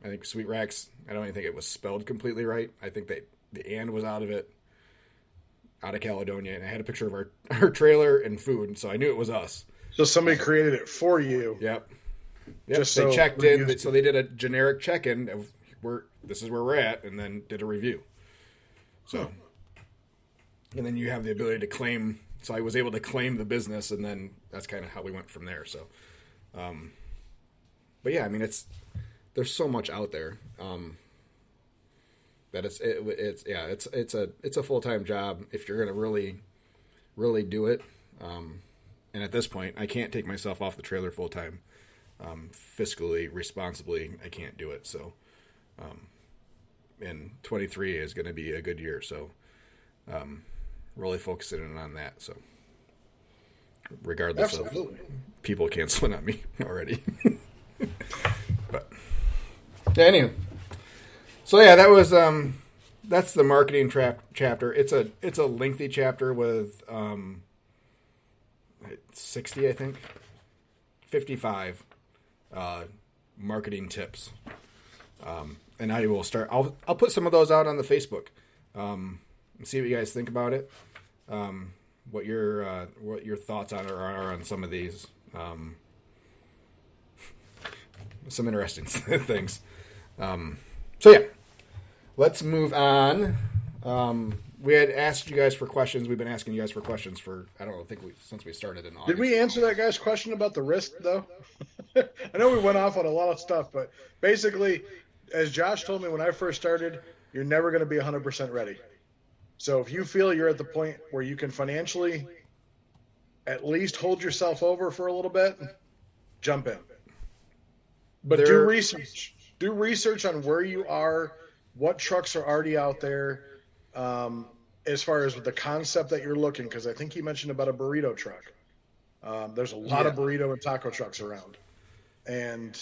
think Sweet Rex. I don't even think it was spelled completely right. I think the "and" was out of Caledonia, and I had a picture of our trailer and food, so I knew it was us. So somebody created it for you. Yep. Just they checked in, so they did a generic check-in of this is where we're at, and then did a review. So, and then you have the ability to claim. So I was able to claim the business, and then that's kind of how we went from there. So, but yeah, I mean, there's so much out there that it's a full-time job if you're gonna really, really do it. And at this point, I can't take myself off the trailer full time. Fiscally, responsibly, I can't do it. So, and 23 is going to be a good year. So, really focusing in on that. So, regardless of people canceling on me already. But, yeah, anyway. So, yeah, that was, that's the marketing chapter. It's a lengthy chapter with, 60, I think, 55 marketing tips, and I will start. I'll put some of those out on the Facebook, and see what you guys think about it. What your thoughts on are on some of these, some interesting things. So yeah, let's move on. We had asked you guys for questions. We've been asking you guys for questions for, I don't know, since we started in August. Did we answer that guy's question about the risk, though? I know we went off on a lot of stuff, but basically, as Josh told me when I first started, you're never going to be 100% ready. So if you feel you're at the point where you can financially at least hold yourself over for a little bit, jump in. But do research. Do research on where you are, what trucks are already out there, as far as the concept that you're looking, because I think you mentioned about a burrito truck. There's a lot of burrito and taco trucks around, and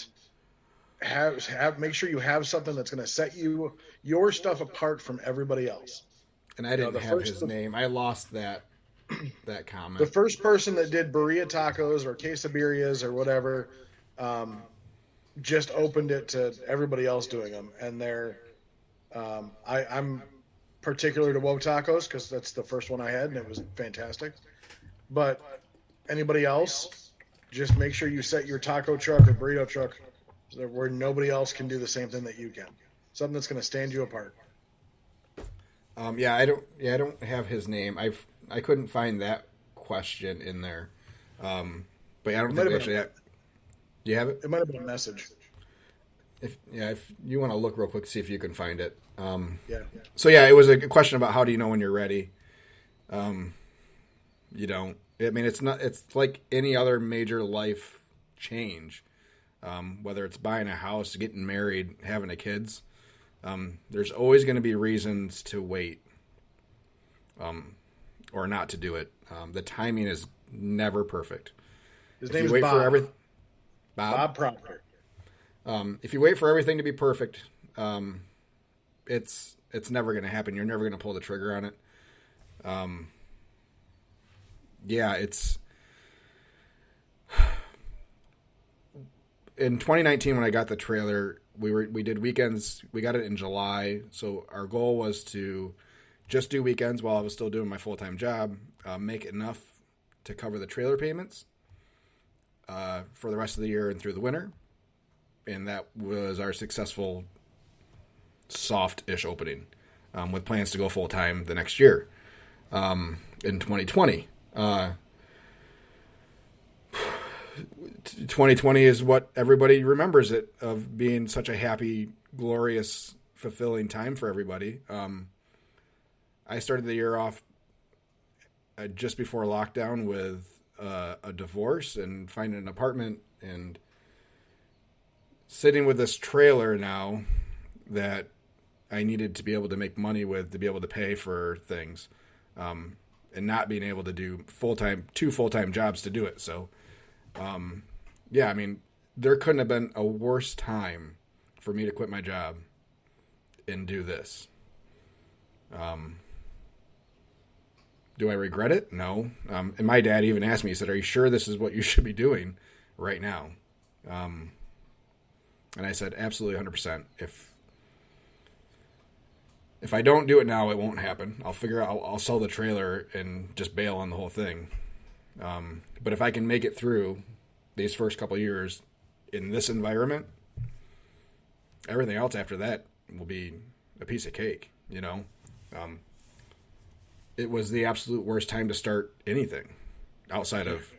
make sure you have something that's going to set your stuff apart from everybody else. And I didn't have his name. I lost that comment. The first person that did burrito tacos or quesadillas or whatever, just opened it to everybody else doing them, and they're. I'm particular to Woe Tacos because that's the first one I had and it was fantastic. But anybody else, just make sure you set your taco truck or burrito truck where nobody else can do the same thing that you can. Something that's going to stand you apart. I don't have his name. I couldn't find that question in there. But I don't think we actually have. Do you have it? It might have been a message. If you want to look real quick, see if you can find it. Yeah. So yeah, it was a question about how do you know when you're ready. You don't. I mean, it's like any other major life change. Whether it's buying a house, getting married, having kids, there's always going to be reasons to wait, or not to do it. The timing is never perfect. His name is Bob. Bob Proctor. If you wait for everything to be perfect, it's never going to happen. You're never going to pull the trigger on it. It's in 2019 when I got the trailer, we did weekends. We got it in July, so our goal was to just do weekends while I was still doing my full-time job, make enough to cover the trailer payments for the rest of the year and through the winter. And that was our successful soft-ish opening, with plans to go full-time the next year, in 2020. 2020 is what everybody remembers it of being such a happy, glorious, fulfilling time for everybody. I started the year off just before lockdown with a divorce and finding an apartment and sitting with this trailer now that I needed to be able to make money with to be able to pay for things, and not being able to do two full-time jobs to do it. So, I mean, there couldn't have been a worse time for me to quit my job and do this. Do I regret it? No. And my dad even asked me, he said, "Are you sure this is what you should be doing right now?" And I said, absolutely 100%. If I don't do it now, it won't happen. I'll sell the trailer and just bail on the whole thing. But if I can make it through these first couple of years in this environment, everything else after that will be a piece of cake, you know? It was the absolute worst time to start anything outside of,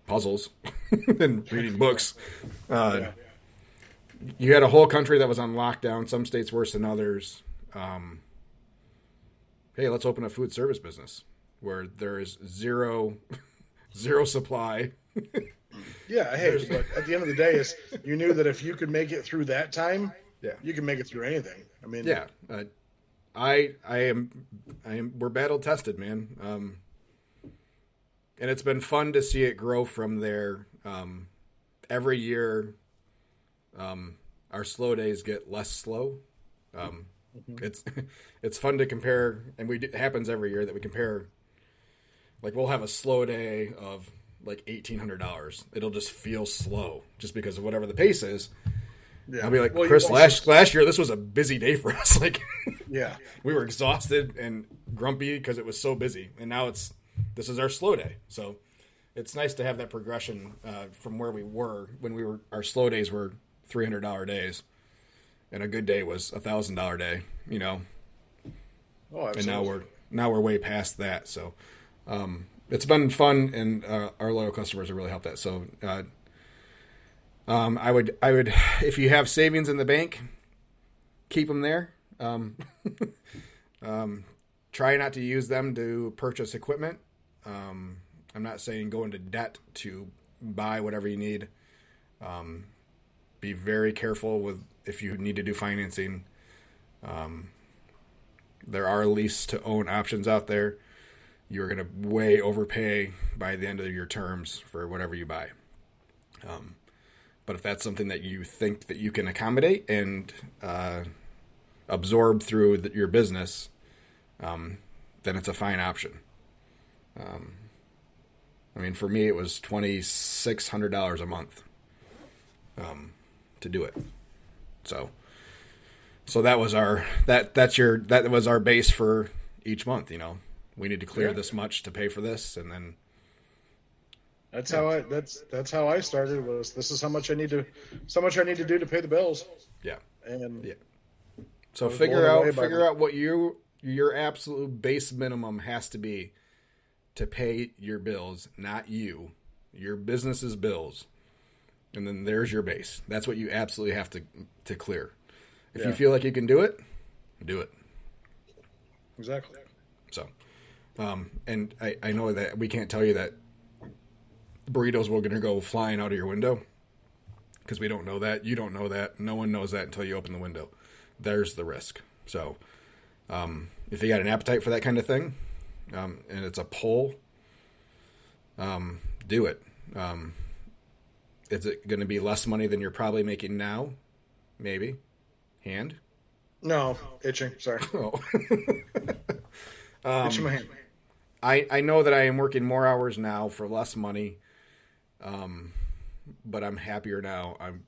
puzzles and reading books. You had a whole country that was on lockdown, some states worse than others. Hey, let's open a food service business where there is zero zero supply. Yeah, hey, but at the end of the day, is you knew that if you could make it through that time, Yeah. you can make it through anything. I mean, Yeah, I am. We're battle tested, man. And it's been fun to see it grow from there. Every year, our slow days get less slow. It's fun to compare, and it happens every year that we compare. Like we'll have a slow day of like $1,800. It'll just feel slow just because of whatever the pace is. yeah. I'll be like, Well, Chris, you also- last year this was a busy day for us. Like, yeah, we were exhausted and grumpy because it was so busy, and now this is our slow day. So it's nice to have that progression from where we were when our slow days were $300 days, and a good day was $1,000 day. You know, oh, and absolutely. now we're way past that. So it's been fun, and our loyal customers have really helped that. So I would if you have savings in the bank, keep them there. Try not to use them to purchase equipment. I'm not saying go into debt to buy whatever you need. Be very careful with if you need to do financing. There are lease to own options out there. You're going to way overpay by the end of your terms for whatever you buy. But if that's something that you think that you can accommodate and absorb through your business, then it's a fine option. I mean, for me, it was $2,600 a month to do it. So that was that was our base for each month. You know, we need to clear this much to pay for this, and then That's how I started. Was this is how much I need to do to pay the bills? yeah. And Yeah. So was figure blown away by out what your absolute base minimum has to be to pay your bills, not you, your business's bills. And then there's your base. That's what you absolutely have to clear. If you feel like you can do it, do it. exactly. So, and I know that we can't tell you that burritos were going to go flying out of your window because we don't know that. You don't know that. No one knows that until you open the window. There's the risk. So, if you got an appetite for that kind of thing, and it's a pull, do it. Is it going to be less money than you're probably making now? Maybe. Hand? No, itching. Sorry, Oh. itching my hand. I know that I am working more hours now for less money, but I'm happier now. I'm,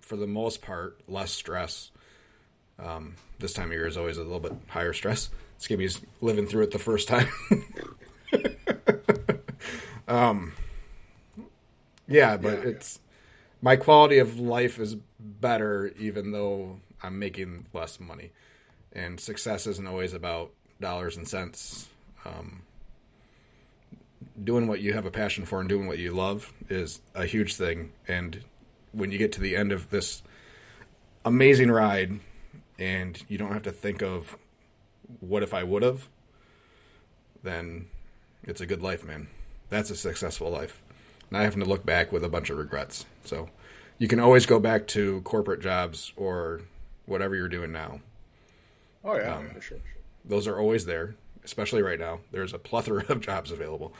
for the most part, less stress. This time of year is always a little bit higher stress. Skimmy's living through it the first time. Yeah, but it's my quality of life is better even though I'm making less money. And success isn't always about dollars and cents. Doing what you have a passion for and doing what you love is a huge thing. And when you get to the end of this amazing ride and you don't have to think of what if I would have, then it's a good life, man. That's a successful life. Not having to look back with a bunch of regrets. So you can always go back to corporate jobs or whatever you're doing now. Oh yeah, for sure. Those are always there, especially right now. There's a plethora of jobs available.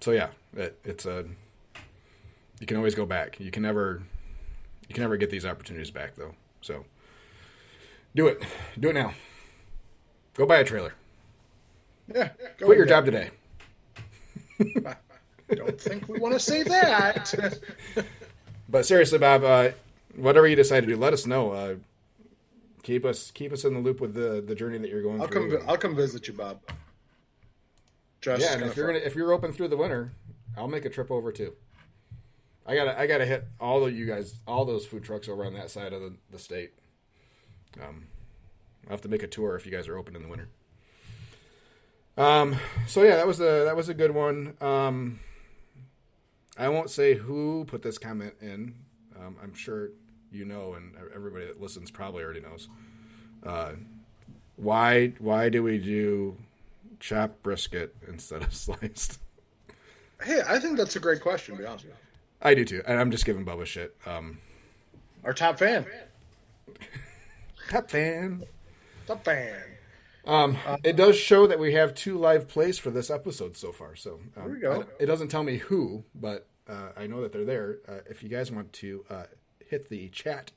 So yeah, it's you can always go back. You can never get these opportunities back though. So do it now. Go buy a trailer. Yeah, Quit your job today. I don't think we want to say that. But seriously, Bob, whatever you decide to do, let us know. Keep us in the loop with the journey that you're going through. I'll come visit you, Bob. Just Yeah, and if you're open through the winter, I'll make a trip over too. I gotta hit all those food trucks over on that side of the state. I'll have to make a tour if you guys are open in the winter. So yeah, that was a good one. I won't say who put this comment in. I'm sure you know, and everybody that listens probably already knows. Why do we do chopped brisket instead of sliced? Hey, I think that's a great question, to be honest with you. I do too, and I'm just giving Bubba shit. Our top fan. Top fan. Top fan. It does show that we have 2 live plays for this episode so far. So There we go. It doesn't tell me who, but I know that they're there. If you guys want to hit the chat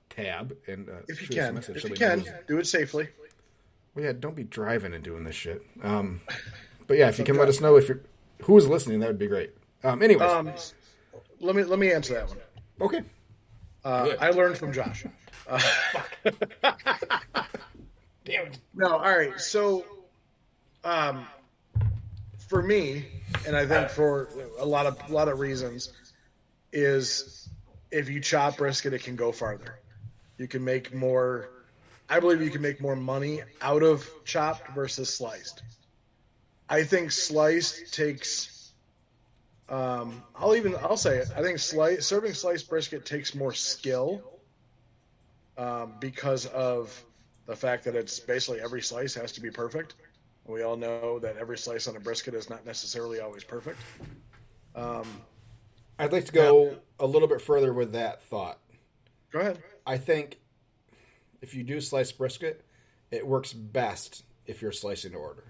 tab and If you shoot us a can. message If so you we can, know. do it safely. Well, yeah, don't be driving and doing this shit. But yeah, if you can let us know who is listening, that would be great. Anyways, Let me answer that one. okay. I learned from Josh. Damn it. No, all right. So, for me, and I think for a lot of reasons, is if you chop brisket, it can go farther. You can make more. I believe you can make more money out of chopped versus sliced. I think sliced takes. I'll say it. I think serving sliced brisket takes more skill, because of the fact that it's basically every slice has to be perfect. We all know that every slice on a brisket is not necessarily always perfect. I'd like to go a little bit further with that thought. Go ahead. I think if you do sliced brisket, it works best if you're slicing to order.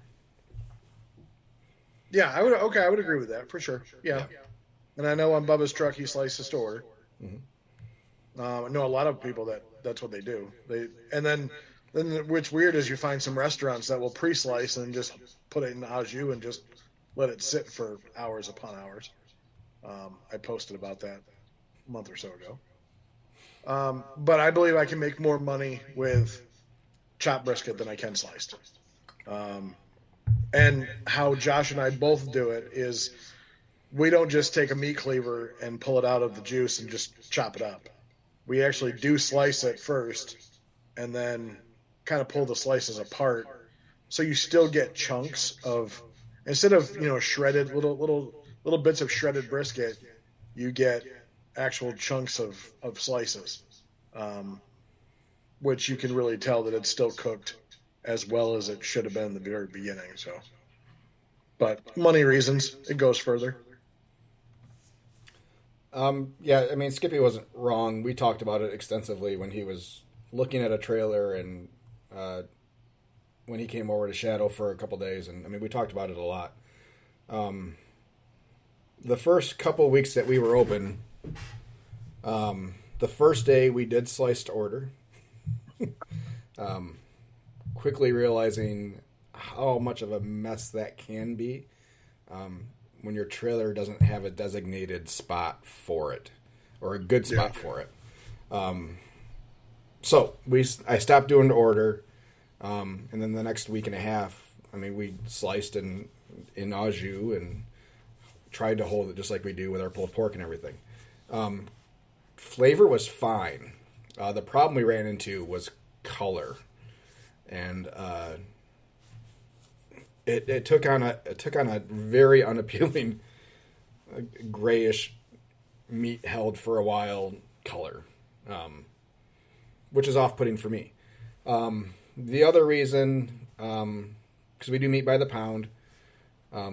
Yeah, I would agree with that for sure. Yeah. And I know on Bubba's truck he slices to order. Mm-hmm. I know a lot of people that's what they do. Then what's weird is you find some restaurants that will pre-slice and just put it in au jus and just let it sit for hours upon hours. I posted about that a month or so ago. But I believe I can make more money with chopped brisket than I can sliced. And how Josh and I both do it is we don't just take a meat cleaver and pull it out of the juice and just chop it up. We actually do slice it first and then kind of pull the slices apart. So you still get chunks of, instead of, shredded little bits of shredded brisket, you get actual chunks of slices, which you can really tell that it's still cooked as well as it should have been in the very beginning. So, but money reasons, it goes further. Yeah, I mean, Skippy wasn't wrong. We talked about it extensively when he was looking at a trailer and when he came over to Shadow for a couple days. And I mean, we talked about it a lot. The first couple weeks that we were open, the first day we did slice to order. Quickly realizing how much of a mess that can be when your trailer doesn't have a designated spot for it or a good spot for it. So I stopped doing the order, and then the next week and a half, I mean, we sliced in au jus and tried to hold it just like we do with our pulled pork and everything. Flavor was fine. The problem we ran into was color. And it took on a very unappealing grayish meat held for a while color, which is off-putting for me. The other reason, because we do meat by the pound,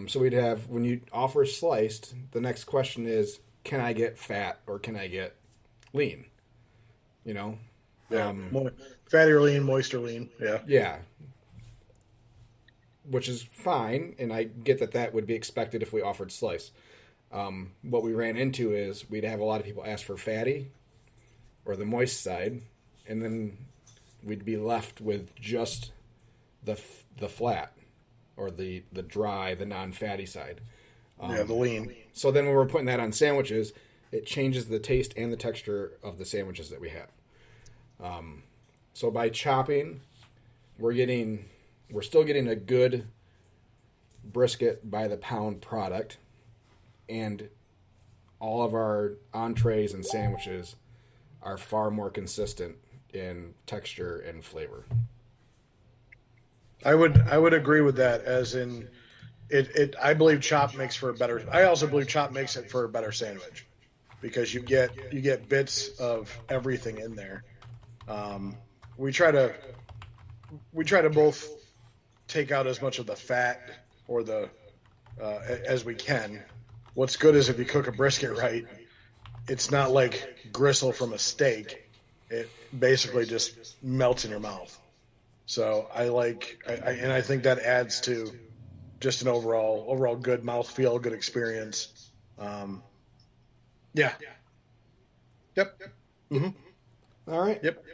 so we'd have, when you offer sliced, the next question is, can I get fat or can I get lean? Fatty or lean, moist or lean. Yeah. Yeah. Which is fine, and I get that would be expected if we offered slice. What we ran into is we'd have a lot of people ask for fatty or the moist side, and then we'd be left with just the flat or the dry, the non-fatty side. The lean. So then when we're putting that on sandwiches, it changes the taste and the texture of the sandwiches that we have. So by chopping, we're still getting a good brisket by the pound product, and all of our entrees and sandwiches are far more consistent in texture and flavor. I would agree with that, as in it I believe chop makes for a better, I also believe chop makes it for a better sandwich because you get bits of everything in there. We try to both take out as much of the fat or the as we can, what's good is if you cook a brisket right, it's not like gristle from a steak. It basically just melts in your mouth. So I think that adds to just an overall good mouthfeel, good experience. Yeah. Yep. All right. Yep.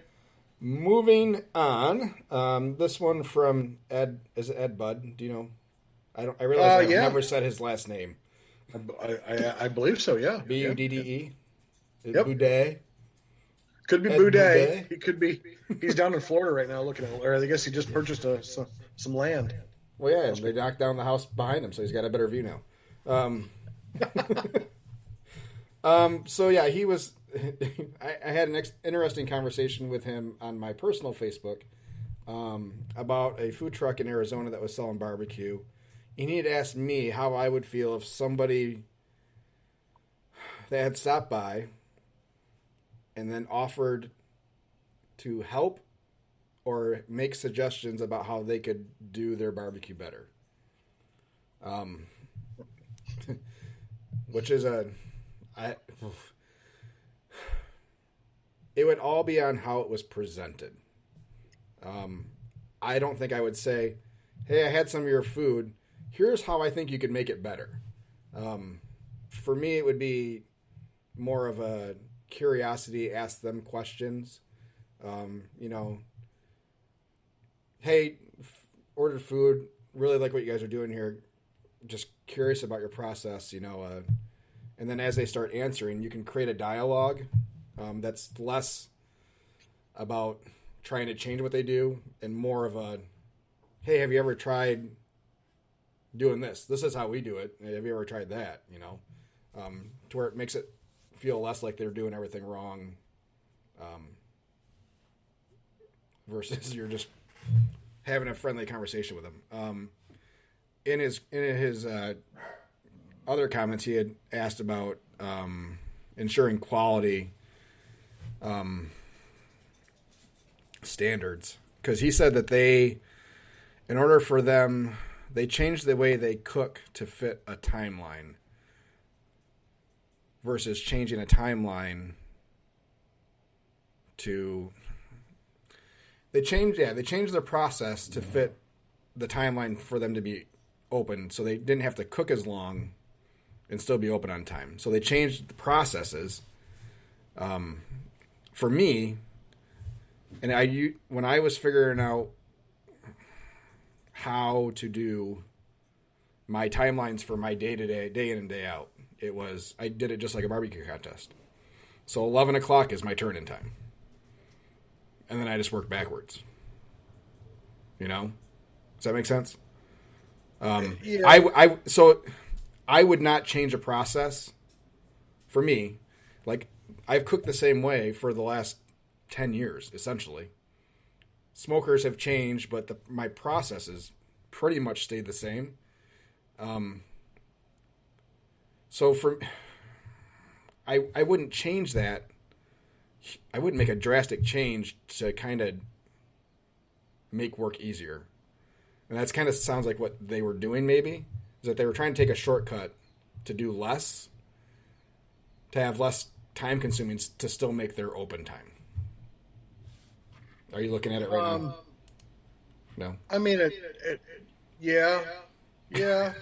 Moving on. This one from Ed. Is it Ed Bud? Do you know? I realize I've yeah. never said his last name. I believe so. Yeah. Budde. Yep. Boudet. Could be Ed Boudet. Boudet. He could be. He's down in Florida right now looking at. Or I guess he just purchased some land. Well, yeah, they knocked down the house behind him, so he's got a better view now. So yeah, he was. I had an interesting conversation with him on my personal Facebook about a food truck in Arizona that was selling barbecue, and he had asked me how I would feel if somebody that had stopped by and then offered to help or make suggestions about how they could do their barbecue better. Which is it would all be on how it was presented. I don't think I would say, hey, I had some of your food. Here's how I think you could make it better. For me, it would be more of a curiosity, ask them questions. Hey, ordered food, really like what you guys are doing here. Just curious about your process, and then as they start answering, you can create a dialogue that's less about trying to change what they do and more of a, hey, have you ever tried doing this? This is how we do it. Have you ever tried that? To where it makes it feel less like they're doing everything wrong versus you're just having a friendly conversation with them. In his other comments, he had asked about ensuring quality standards, because he said that they changed the way they cook to fit a timeline versus changing a timeline to they changed their process to fit the timeline for them to be open, so they didn't have to cook as long and still be open on time. So they changed the processes. For me, and when I was figuring out how to do my timelines for my day-to-day, day in and day out, I did it just like a barbecue contest. So 11 o'clock is my turn-in time. And then I just work backwards. Does that make sense? Yeah. So I would not change a process for me. Like, I've cooked the same way for the last 10 years, essentially. Smokers have changed, but my processes pretty much stayed the same. So I wouldn't change that. I wouldn't make a drastic change to kind of make work easier. And that's kind of sounds like what they were doing, maybe, is that they were trying to take a shortcut to do less, to have less time consuming to still make their open time. Are you looking at it right now? No. I mean, yeah. Yeah.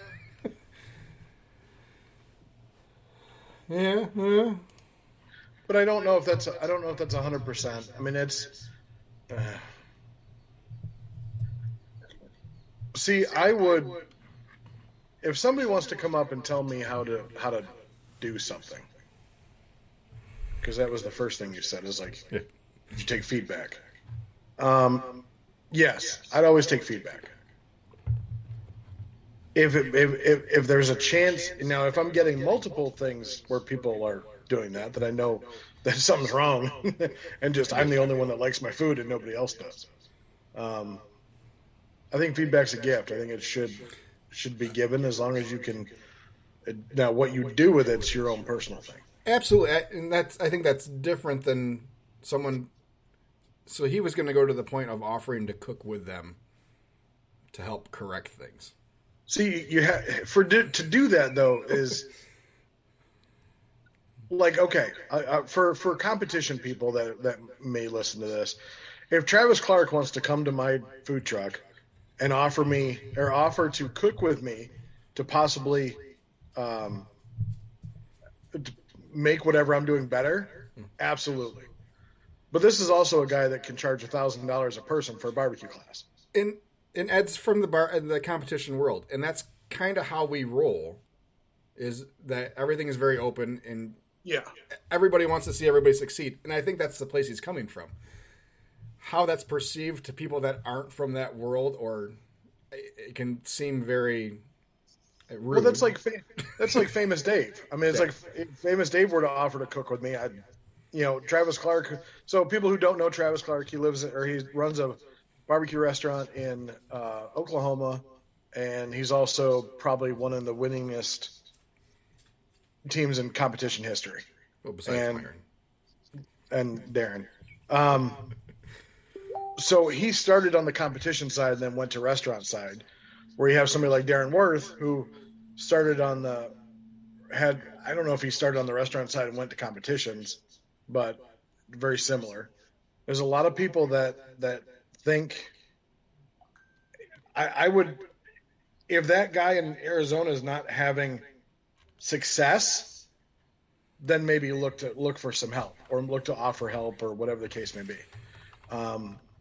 But I don't know if that's 100%. I mean, it's. See, I would, if somebody wants to come up and tell me how to do something, because that was the first thing you said, is like, Yeah. you take feedback. Yes, I'd always take feedback. If there's a chance, now if I'm getting multiple things where people are doing that I know that something's wrong, and just I'm the only one that likes my food and nobody else does. I think feedback's a gift. I think it should be given as long as you can. Now, what you do with it's your own personal thing. Absolutely, and I think that's different than someone. So he was going to go to the point of offering to cook with them to help correct things. See, to do that though is like, okay, for competition people that may listen to this, if Travis Clark wants to come to my food truck and offer to cook with me to possibly um, to make whatever I'm doing better, absolutely. But this is also a guy that can charge $1,000 a person for a barbecue class. And Ed's from the competition world, and that's kind of how we roll. Is that everything is very open, and Yeah. everybody wants to see everybody succeed, and I think that's the place he's coming from. How that's perceived to people that aren't from that world, or it can seem very rude. Well, that's like Famous Dave. I mean, it's like if Famous Dave were to offer to cook with me, Travis Clark. So people who don't know Travis Clark, he runs a barbecue restaurant in Oklahoma, and he's also probably one of the winningest teams in competition history. Well, besides Myron and Darren. So he started on the competition side and then went to restaurant side, where you have somebody like Darren Worth who started I don't know if he started on the restaurant side and went to competitions, but very similar. There's a lot of people that think I would, if that guy in Arizona is not having success, then maybe look for some help or look to offer help or whatever the case may be.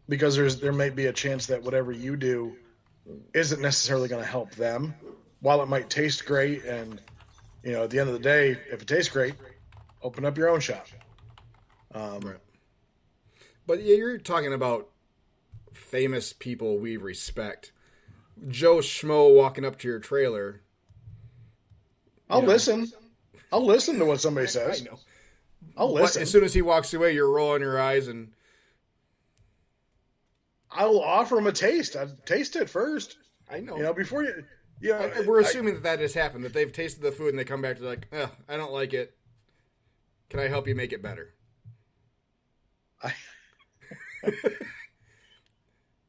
Because there may be a chance that whatever you do isn't necessarily going to help them. While it might taste great, and at the end of the day, if it tastes great, open up your own shop. right. But yeah, you're talking about famous people we respect. Joe Schmo walking up to your trailer. I'll listen. I'll listen to what somebody says. I know. I'll listen. But as soon as he walks away, you're rolling your eyes and. I'll offer him a taste. I'd taste it first. I know. Before you. We're assuming that has happened, that they've tasted the food and they come back to like, I don't like it. Can I help you make it better?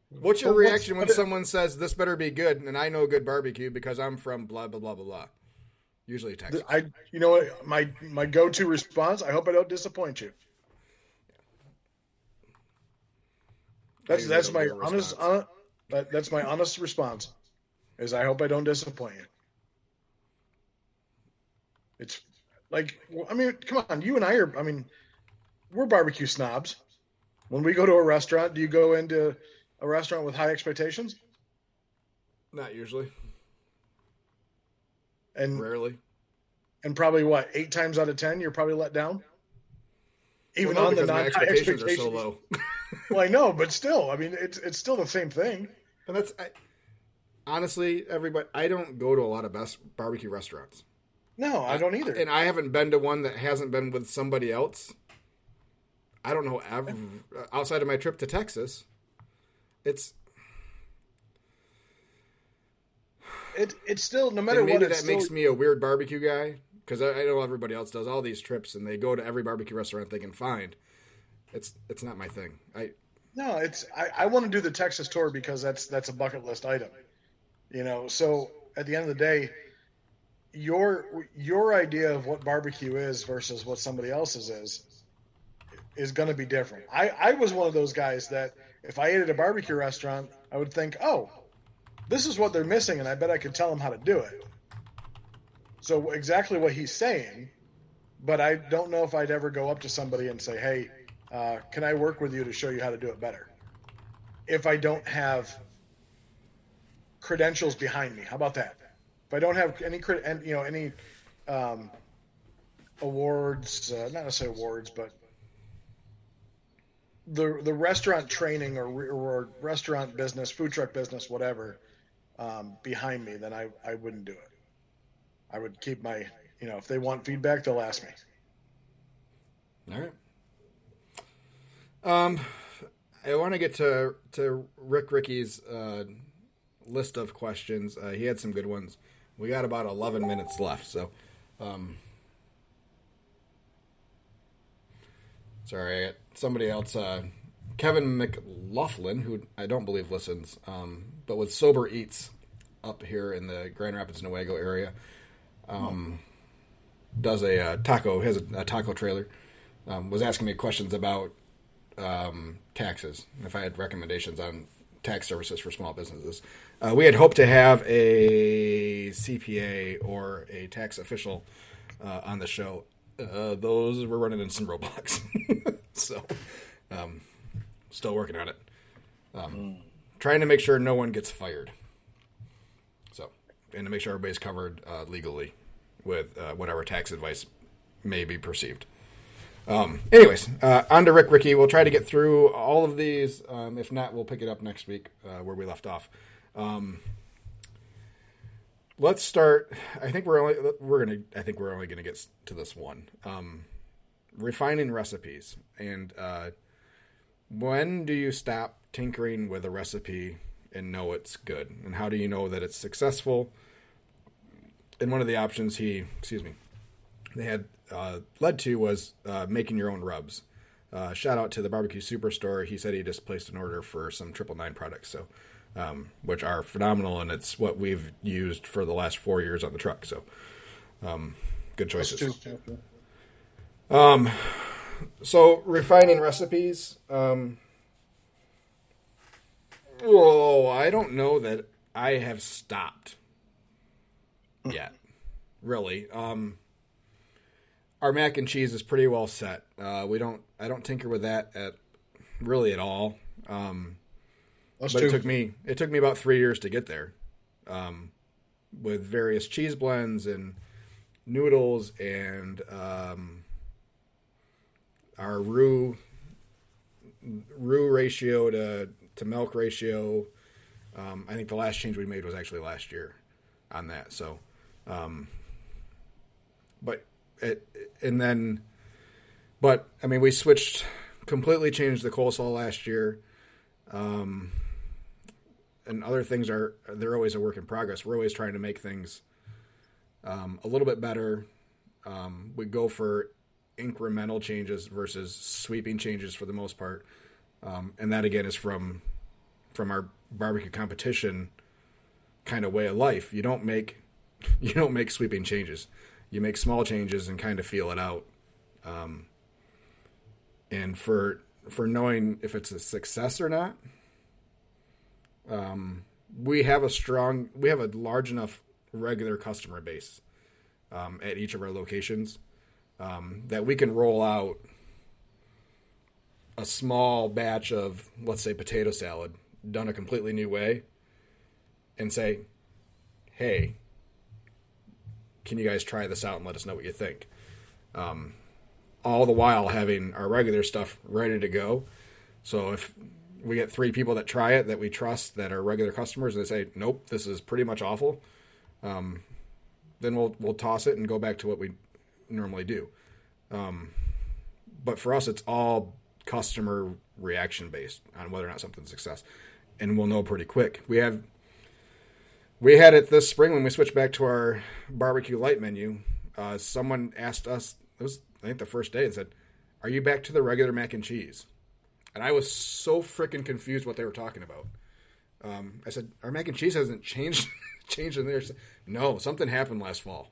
What's your reaction when someone says, this better be good, and I know good barbecue because I'm from blah, blah, blah, blah, blah? Usually Texas. You know what? My go-to response, I hope I don't disappoint you. That's my honest response. Is I hope I don't disappoint you. It's like, I mean, come on, you and I we're barbecue snobs. When we go to a restaurant, do you go into a restaurant with high expectations? Not usually. And rarely. And probably 8 times out of 10, you're probably let down? Even no, on the my non-high expectations are so low. Well, I know, but still, I mean, it's still the same thing. And honestly, everybody, I don't go to a lot of best barbecue restaurants. No, I don't either. And I haven't been to one that hasn't been with somebody else. I don't know, outside of my trip to Texas. It's still, no matter and maybe what, that makes me a weird barbecue guy, because I know everybody else does all these trips and they go to every barbecue restaurant they can find. It's not my thing. I want to do the Texas tour because that's a bucket list item. So at the end of the day, your idea of what barbecue is versus what somebody else's is going to be different. I was one of those guys that if I ate at a barbecue restaurant, I would think, oh, this is what they're missing, and I bet I could tell them how to do it. So exactly what he's saying, but I don't know if I'd ever go up to somebody and say, hey, can I work with you to show you how to do it better? If I don't have credentials behind me, how about that? If I don't have any awards, not necessarily awards, but the restaurant training or restaurant business, food truck business, whatever, behind me, then I wouldn't do it. I would keep my, if they want feedback, they'll ask me. All right. I want to get to Ricky's list of questions. He had some good ones. We got about 11 minutes left, so sorry, I got somebody else. Kevin McLaughlin, who I don't believe listens, but with Sober Eats up here in the Grand Rapids, Newaygo area. does a taco, has a taco trailer, was asking me questions about taxes, if I had recommendations on tax services for small businesses. We had hoped to have a CPA or a tax official on the show. Those were running in some roadblocks. So, still working on it. Trying to make sure no one gets fired. So, and to make sure everybody's covered legally with whatever tax advice may be perceived. Anyways, on to Ricky. We'll try to get through all of these. If not, we'll pick it up next week where we left off. Let's start. I think we're only going to get to this one. Refining recipes. And when do you stop tinkering with a recipe and know it's good? And how do you know that it's successful? And one of the options they had led to was making your own rubs. Shout out to the Barbecue Superstore. He said he just placed an order for some 999 products, so which are phenomenal, and it's what we've used for the last 4 years on the truck. So, good choices. So refining recipes. I don't know that I have stopped yet. Really. Our mac and cheese is pretty well set. I don't tinker with that at all. But it took me about 3 years to get there, with various cheese blends and noodles and our roux ratio to milk ratio. I think the last change we made was actually last year on that. So, we completely changed the coleslaw last year. And other things they're always a work in progress. We're always trying to make things a little bit better. We go for incremental changes versus sweeping changes for the most part. And that again is from our barbecue competition kind of way of life. You don't make sweeping changes. You make small changes and kind of feel it out. And for knowing if it's a success or not, we have a large enough regular customer base at each of our locations that we can roll out a small batch of, let's say, potato salad done a completely new way and say, hey, can you guys try this out and let us know what you think? All the while having our regular stuff ready to go. So if we get 3 people that try it that we trust that are regular customers and they say, nope, this is pretty much awful, then we'll toss it and go back to what we normally do. But for us, it's all customer reaction based on whether or not something's a success. And we'll know pretty quick. We had it this spring when we switched back to our barbecue light menu. Someone asked us, it was I think the first day, and said, are you back to the regular mac and cheese? And I was so freaking confused what they were talking about. I said, our mac and cheese hasn't changed in there. Said, no, something happened last fall.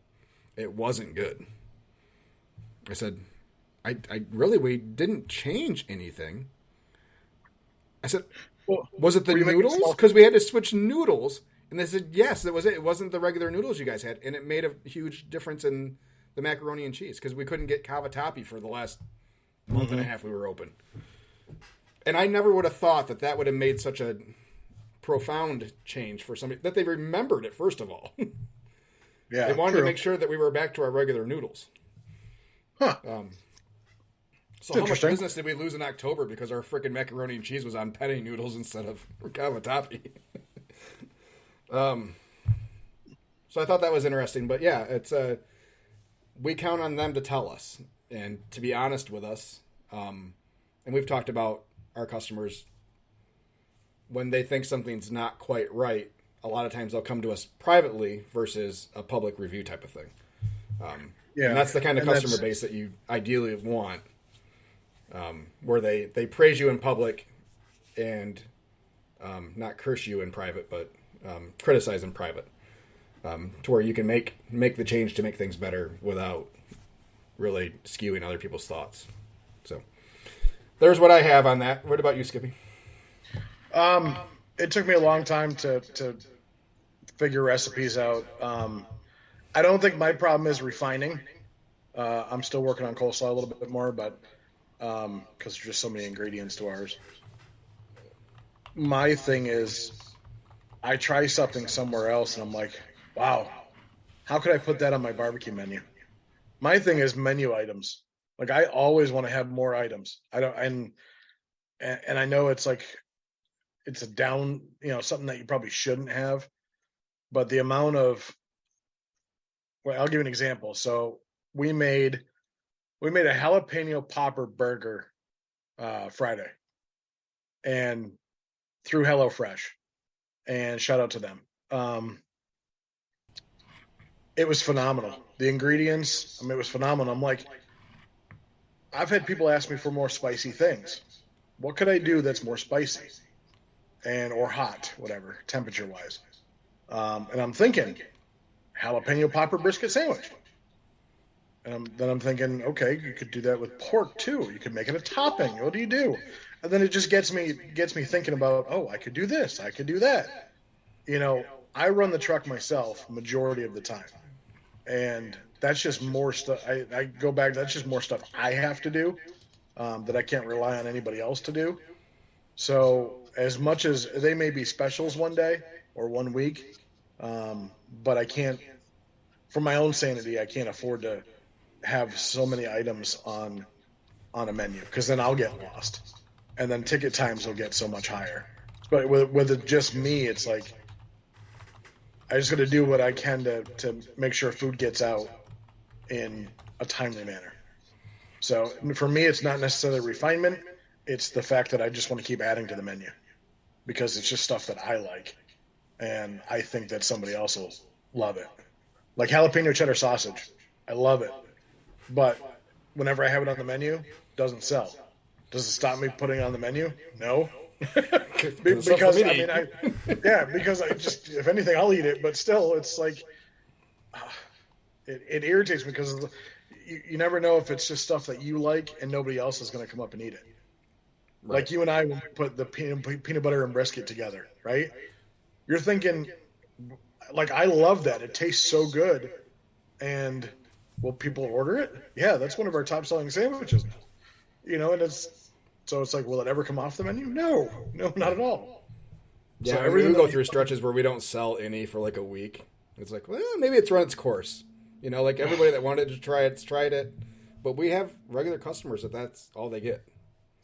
It wasn't good. I said, we didn't change anything. I said, well, was it the noodles? Because we had to switch noodles. And they said, yes, that was it. It wasn't the regular noodles you guys had. And it made a huge difference in the macaroni and cheese because we couldn't get cavatappi for the last month and a half we were open. And I never would have thought that would have made such a profound change for somebody, that they remembered it, first of all. Yeah, they wanted to make sure that we were back to our regular noodles. Huh. So how much business did we lose in October because our freaking macaroni and cheese was on penny noodles instead of cavatappi? So I thought that was interesting. But yeah, it's we count on them to tell us and to be honest with us. And we've talked about our customers when they think something's not quite right. A lot of times they'll come to us privately versus a public review type of thing. And that's the kind of customer base that you ideally want, where they praise you in public and not curse you in private, but criticize in private, to where you can make the change to make things better without really skewing other people's thoughts. So there's what I have on that. What about you, Skippy? It took me a long time to figure recipes out. I don't think my problem is refining. I'm still working on coleslaw a little bit more, but because there's just so many ingredients to ours. My thing is, I try something somewhere else, and I'm like, wow, how could I put that on my barbecue menu? My thing is menu items. Like I always want to have more items. I don't, and I know it's like it's a down, something that you probably shouldn't have, but the amount of, well, I'll give you an example. So we made a jalapeno popper burger Friday, and through HelloFresh, and shout out to them. It was phenomenal. The ingredients, it was phenomenal. I'm like, I've had people ask me for more spicy things. What could I do that's more spicy or hot, whatever, temperature wise? And I'm thinking jalapeno popper brisket sandwich. And then I'm thinking, okay, you could do that with pork too. You could make it a topping. What do you do? And then it just gets me thinking about, oh, I could do this, I could do that. I run the truck myself majority of the time, and that's just more stuff. I go back. That's just more stuff I have to do that I can't rely on anybody else to do. So as much as they may be specials one day or 1 week, but I can't, for my own sanity, I can't afford to have so many items on a menu, because then I'll get lost, and then ticket times will get so much higher. But with it just me, it's like I just got to do what I can to make sure food gets out in a timely manner. So for me, it's not necessarily refinement. It's the fact that I just want to keep adding to the menu because it's just stuff that I like, and I think that somebody else will love it. Like jalapeno cheddar sausage, I love it, but whenever I have it on the menu, it doesn't sell. Does it stop me putting it on the menu? No. because because I just, if anything, I'll eat it, but still, it's like it irritates me because you never know if it's just stuff that you like and nobody else is going to come up and eat it. Right. Like you and I, when we put the peanut butter and brisket together, right? You're thinking, like, I love that. It tastes so good, and will people order it? Yeah, that's one of our top selling sandwiches. And it's like, will it ever come off the menu? No, not at all. Yeah, so we go through stretches where we don't sell any for like a week. It's like, well, maybe it's run its course. Like everybody that wanted to try it's tried it, but we have regular customers that's all they get.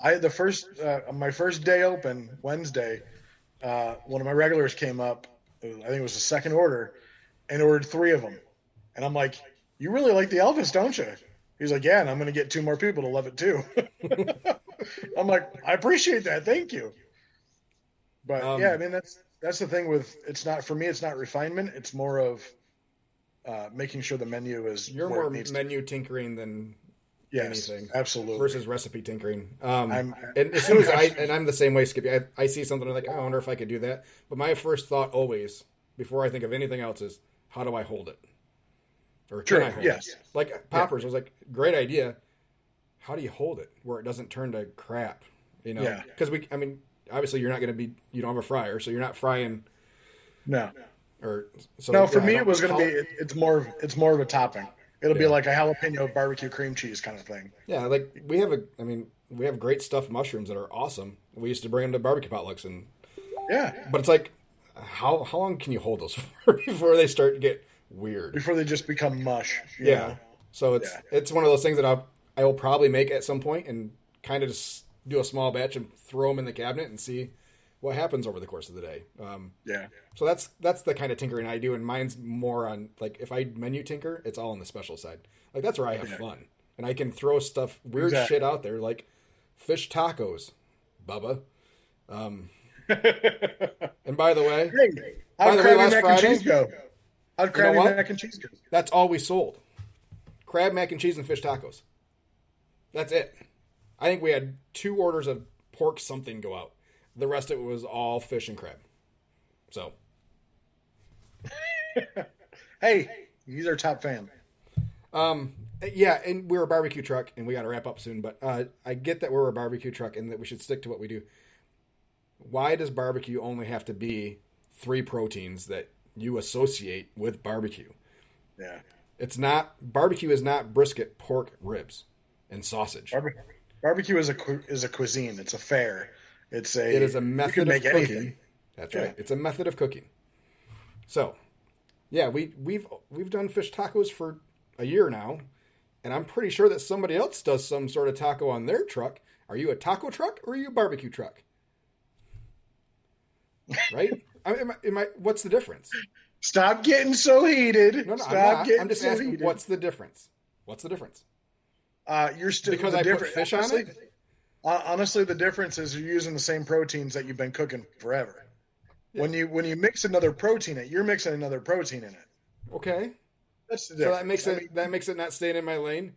My first day open, Wednesday, one of my regulars came up. I think it was the second order, and ordered 3 of them. And I'm like, you really like the Elvis, don't you? He's like, yeah, and I'm going to get 2 more people to love it too. I'm like, I appreciate that. Thank you. But yeah, that's the thing with, it's not, for me, it's not refinement. It's more of making sure the menu is. You're more menu tinkering than anything. Absolutely. Versus recipe tinkering. And as soon as I'm the same way, Skippy, I see something, I'm like, I wonder if I could do that. But my first thought always, before I think of anything else, is how do I hold it? Or can I hold it? Like poppers, I was like, great idea. How do you hold it where it doesn't turn to crap? Because obviously you're not going to be, you don't have a fryer, so you're not frying. No. For me, it was going to be, it's more of a topping. It'll be like a jalapeno barbecue cream cheese kind of thing. Yeah, like we have great stuffed mushrooms that are awesome. We used to bring them to barbecue potlucks, but it's like, how long can you hold those for before they start to get weird? Before they just become mush. You know? So it's one of those things that I will probably make at some point and kind of just do a small batch and throw them in the cabinet and see what happens over the course of the day. So that's the kind of tinkering I do, and mine's more on, like, if I menu tinker, it's all on the special side. Like, that's where I have fun. And I can throw weird shit out there, like fish tacos, Bubba. And by the way, last Friday, how'd Krabby Mac and Cheese go? That's all we sold. Crab, mac and cheese, and fish tacos. That's it. I think we had 2 orders of pork something go out. The rest of it was all fish and crab. So. Hey, he's our top fan. Yeah, and we're a barbecue truck, and we got to wrap up soon. But I get that we're a barbecue truck, and that we should stick to what we do. Why does barbecue only have to be 3 proteins that you associate with barbecue? Yeah. It's not barbecue is not brisket, pork, ribs, and sausage. Barbecue is a cuisine. It's a fare. It is a method of cooking. Anything. That's right. It's a method of cooking. So, yeah, we've done fish tacos for a year now, and I'm pretty sure that somebody else does some sort of taco on their truck. Are you a taco truck or are you a barbecue truck? Right? What's the difference? Stop getting so heated. No, I'm just asking. Heated. What's the difference? You're still because I put fish on it. Honestly, the difference is you're using the same proteins that you've been cooking forever. Yeah. When you mix another protein in it, you're mixing another protein in it. Okay. That's the So difference. that makes it not staying in my lane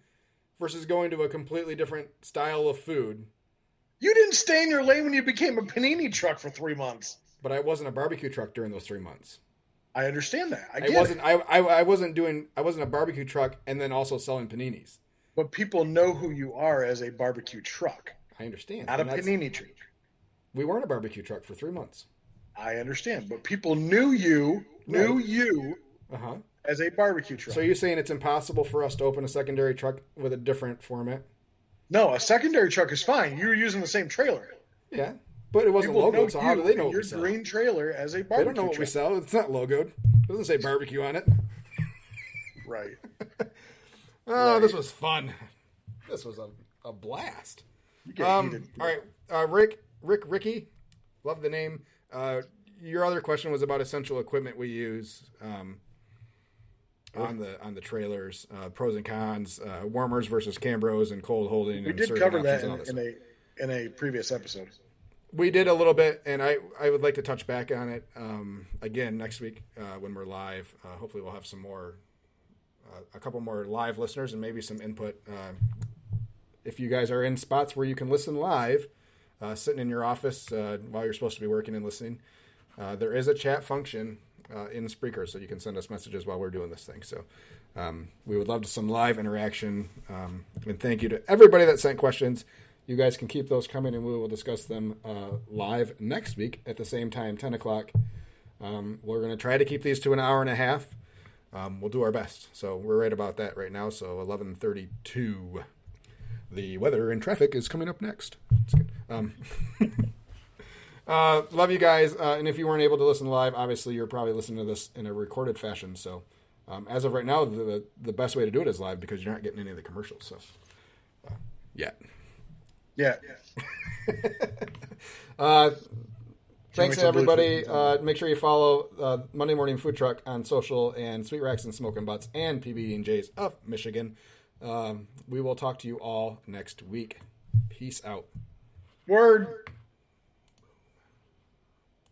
versus going to a completely different style of food. You didn't stay in your lane when you became a panini truck for 3 months. But I wasn't a barbecue truck during those 3 months. I understand that. I wasn't a barbecue truck and then also selling paninis. But people know who you are as a barbecue truck. I understand. Not a panini truck. We weren't a barbecue truck for 3 months. I understand. But people knew you as a barbecue truck. So you're saying it's impossible for us to open a secondary truck with a different format? No, a secondary truck is fine. You were using the same trailer. Yeah. But it wasn't People know logoed, so how do they know what your we sell? green trailer as a barbecue They don't know what truck. we sell. It's not logoed. It doesn't say barbecue on it. Right. Oh, Right. This was fun. This was a blast. You get heated. All right, Ricky, love the name. Your other question was about essential equipment we use on the trailers, pros and cons, warmers versus Cambros, and cold holding. We and did surging cover options that and all this in a previous episode. We did a little bit, and I would like to touch back on it again next week when we're live. Hopefully, we'll have some more, a couple more live listeners, and maybe some input. If you guys are in spots where you can listen live, sitting in your office while you're supposed to be working and listening, there is a chat function in Spreaker, so you can send us messages while we're doing this thing. So we would love some live interaction, and thank you to everybody that sent questions. You guys can keep those coming, and we will discuss them live next week at the same time, 10 o'clock. We're going to try to keep these to an hour and a half. We'll do our best. So we're right about that right now. So 11:32. The weather and traffic is coming up next. That's good. Love you guys. And if you weren't able to listen live, obviously you're probably listening to this in a recorded fashion. So as of right now, the best way to do it is live because you're not getting any of the commercials. So yeah. Thanks to everybody. Make sure you follow Monday Morning Food Truck on social, and Sweet Racks and Smoking Butts and PB&J's of Michigan. We will talk to you all next week. Peace out. Word.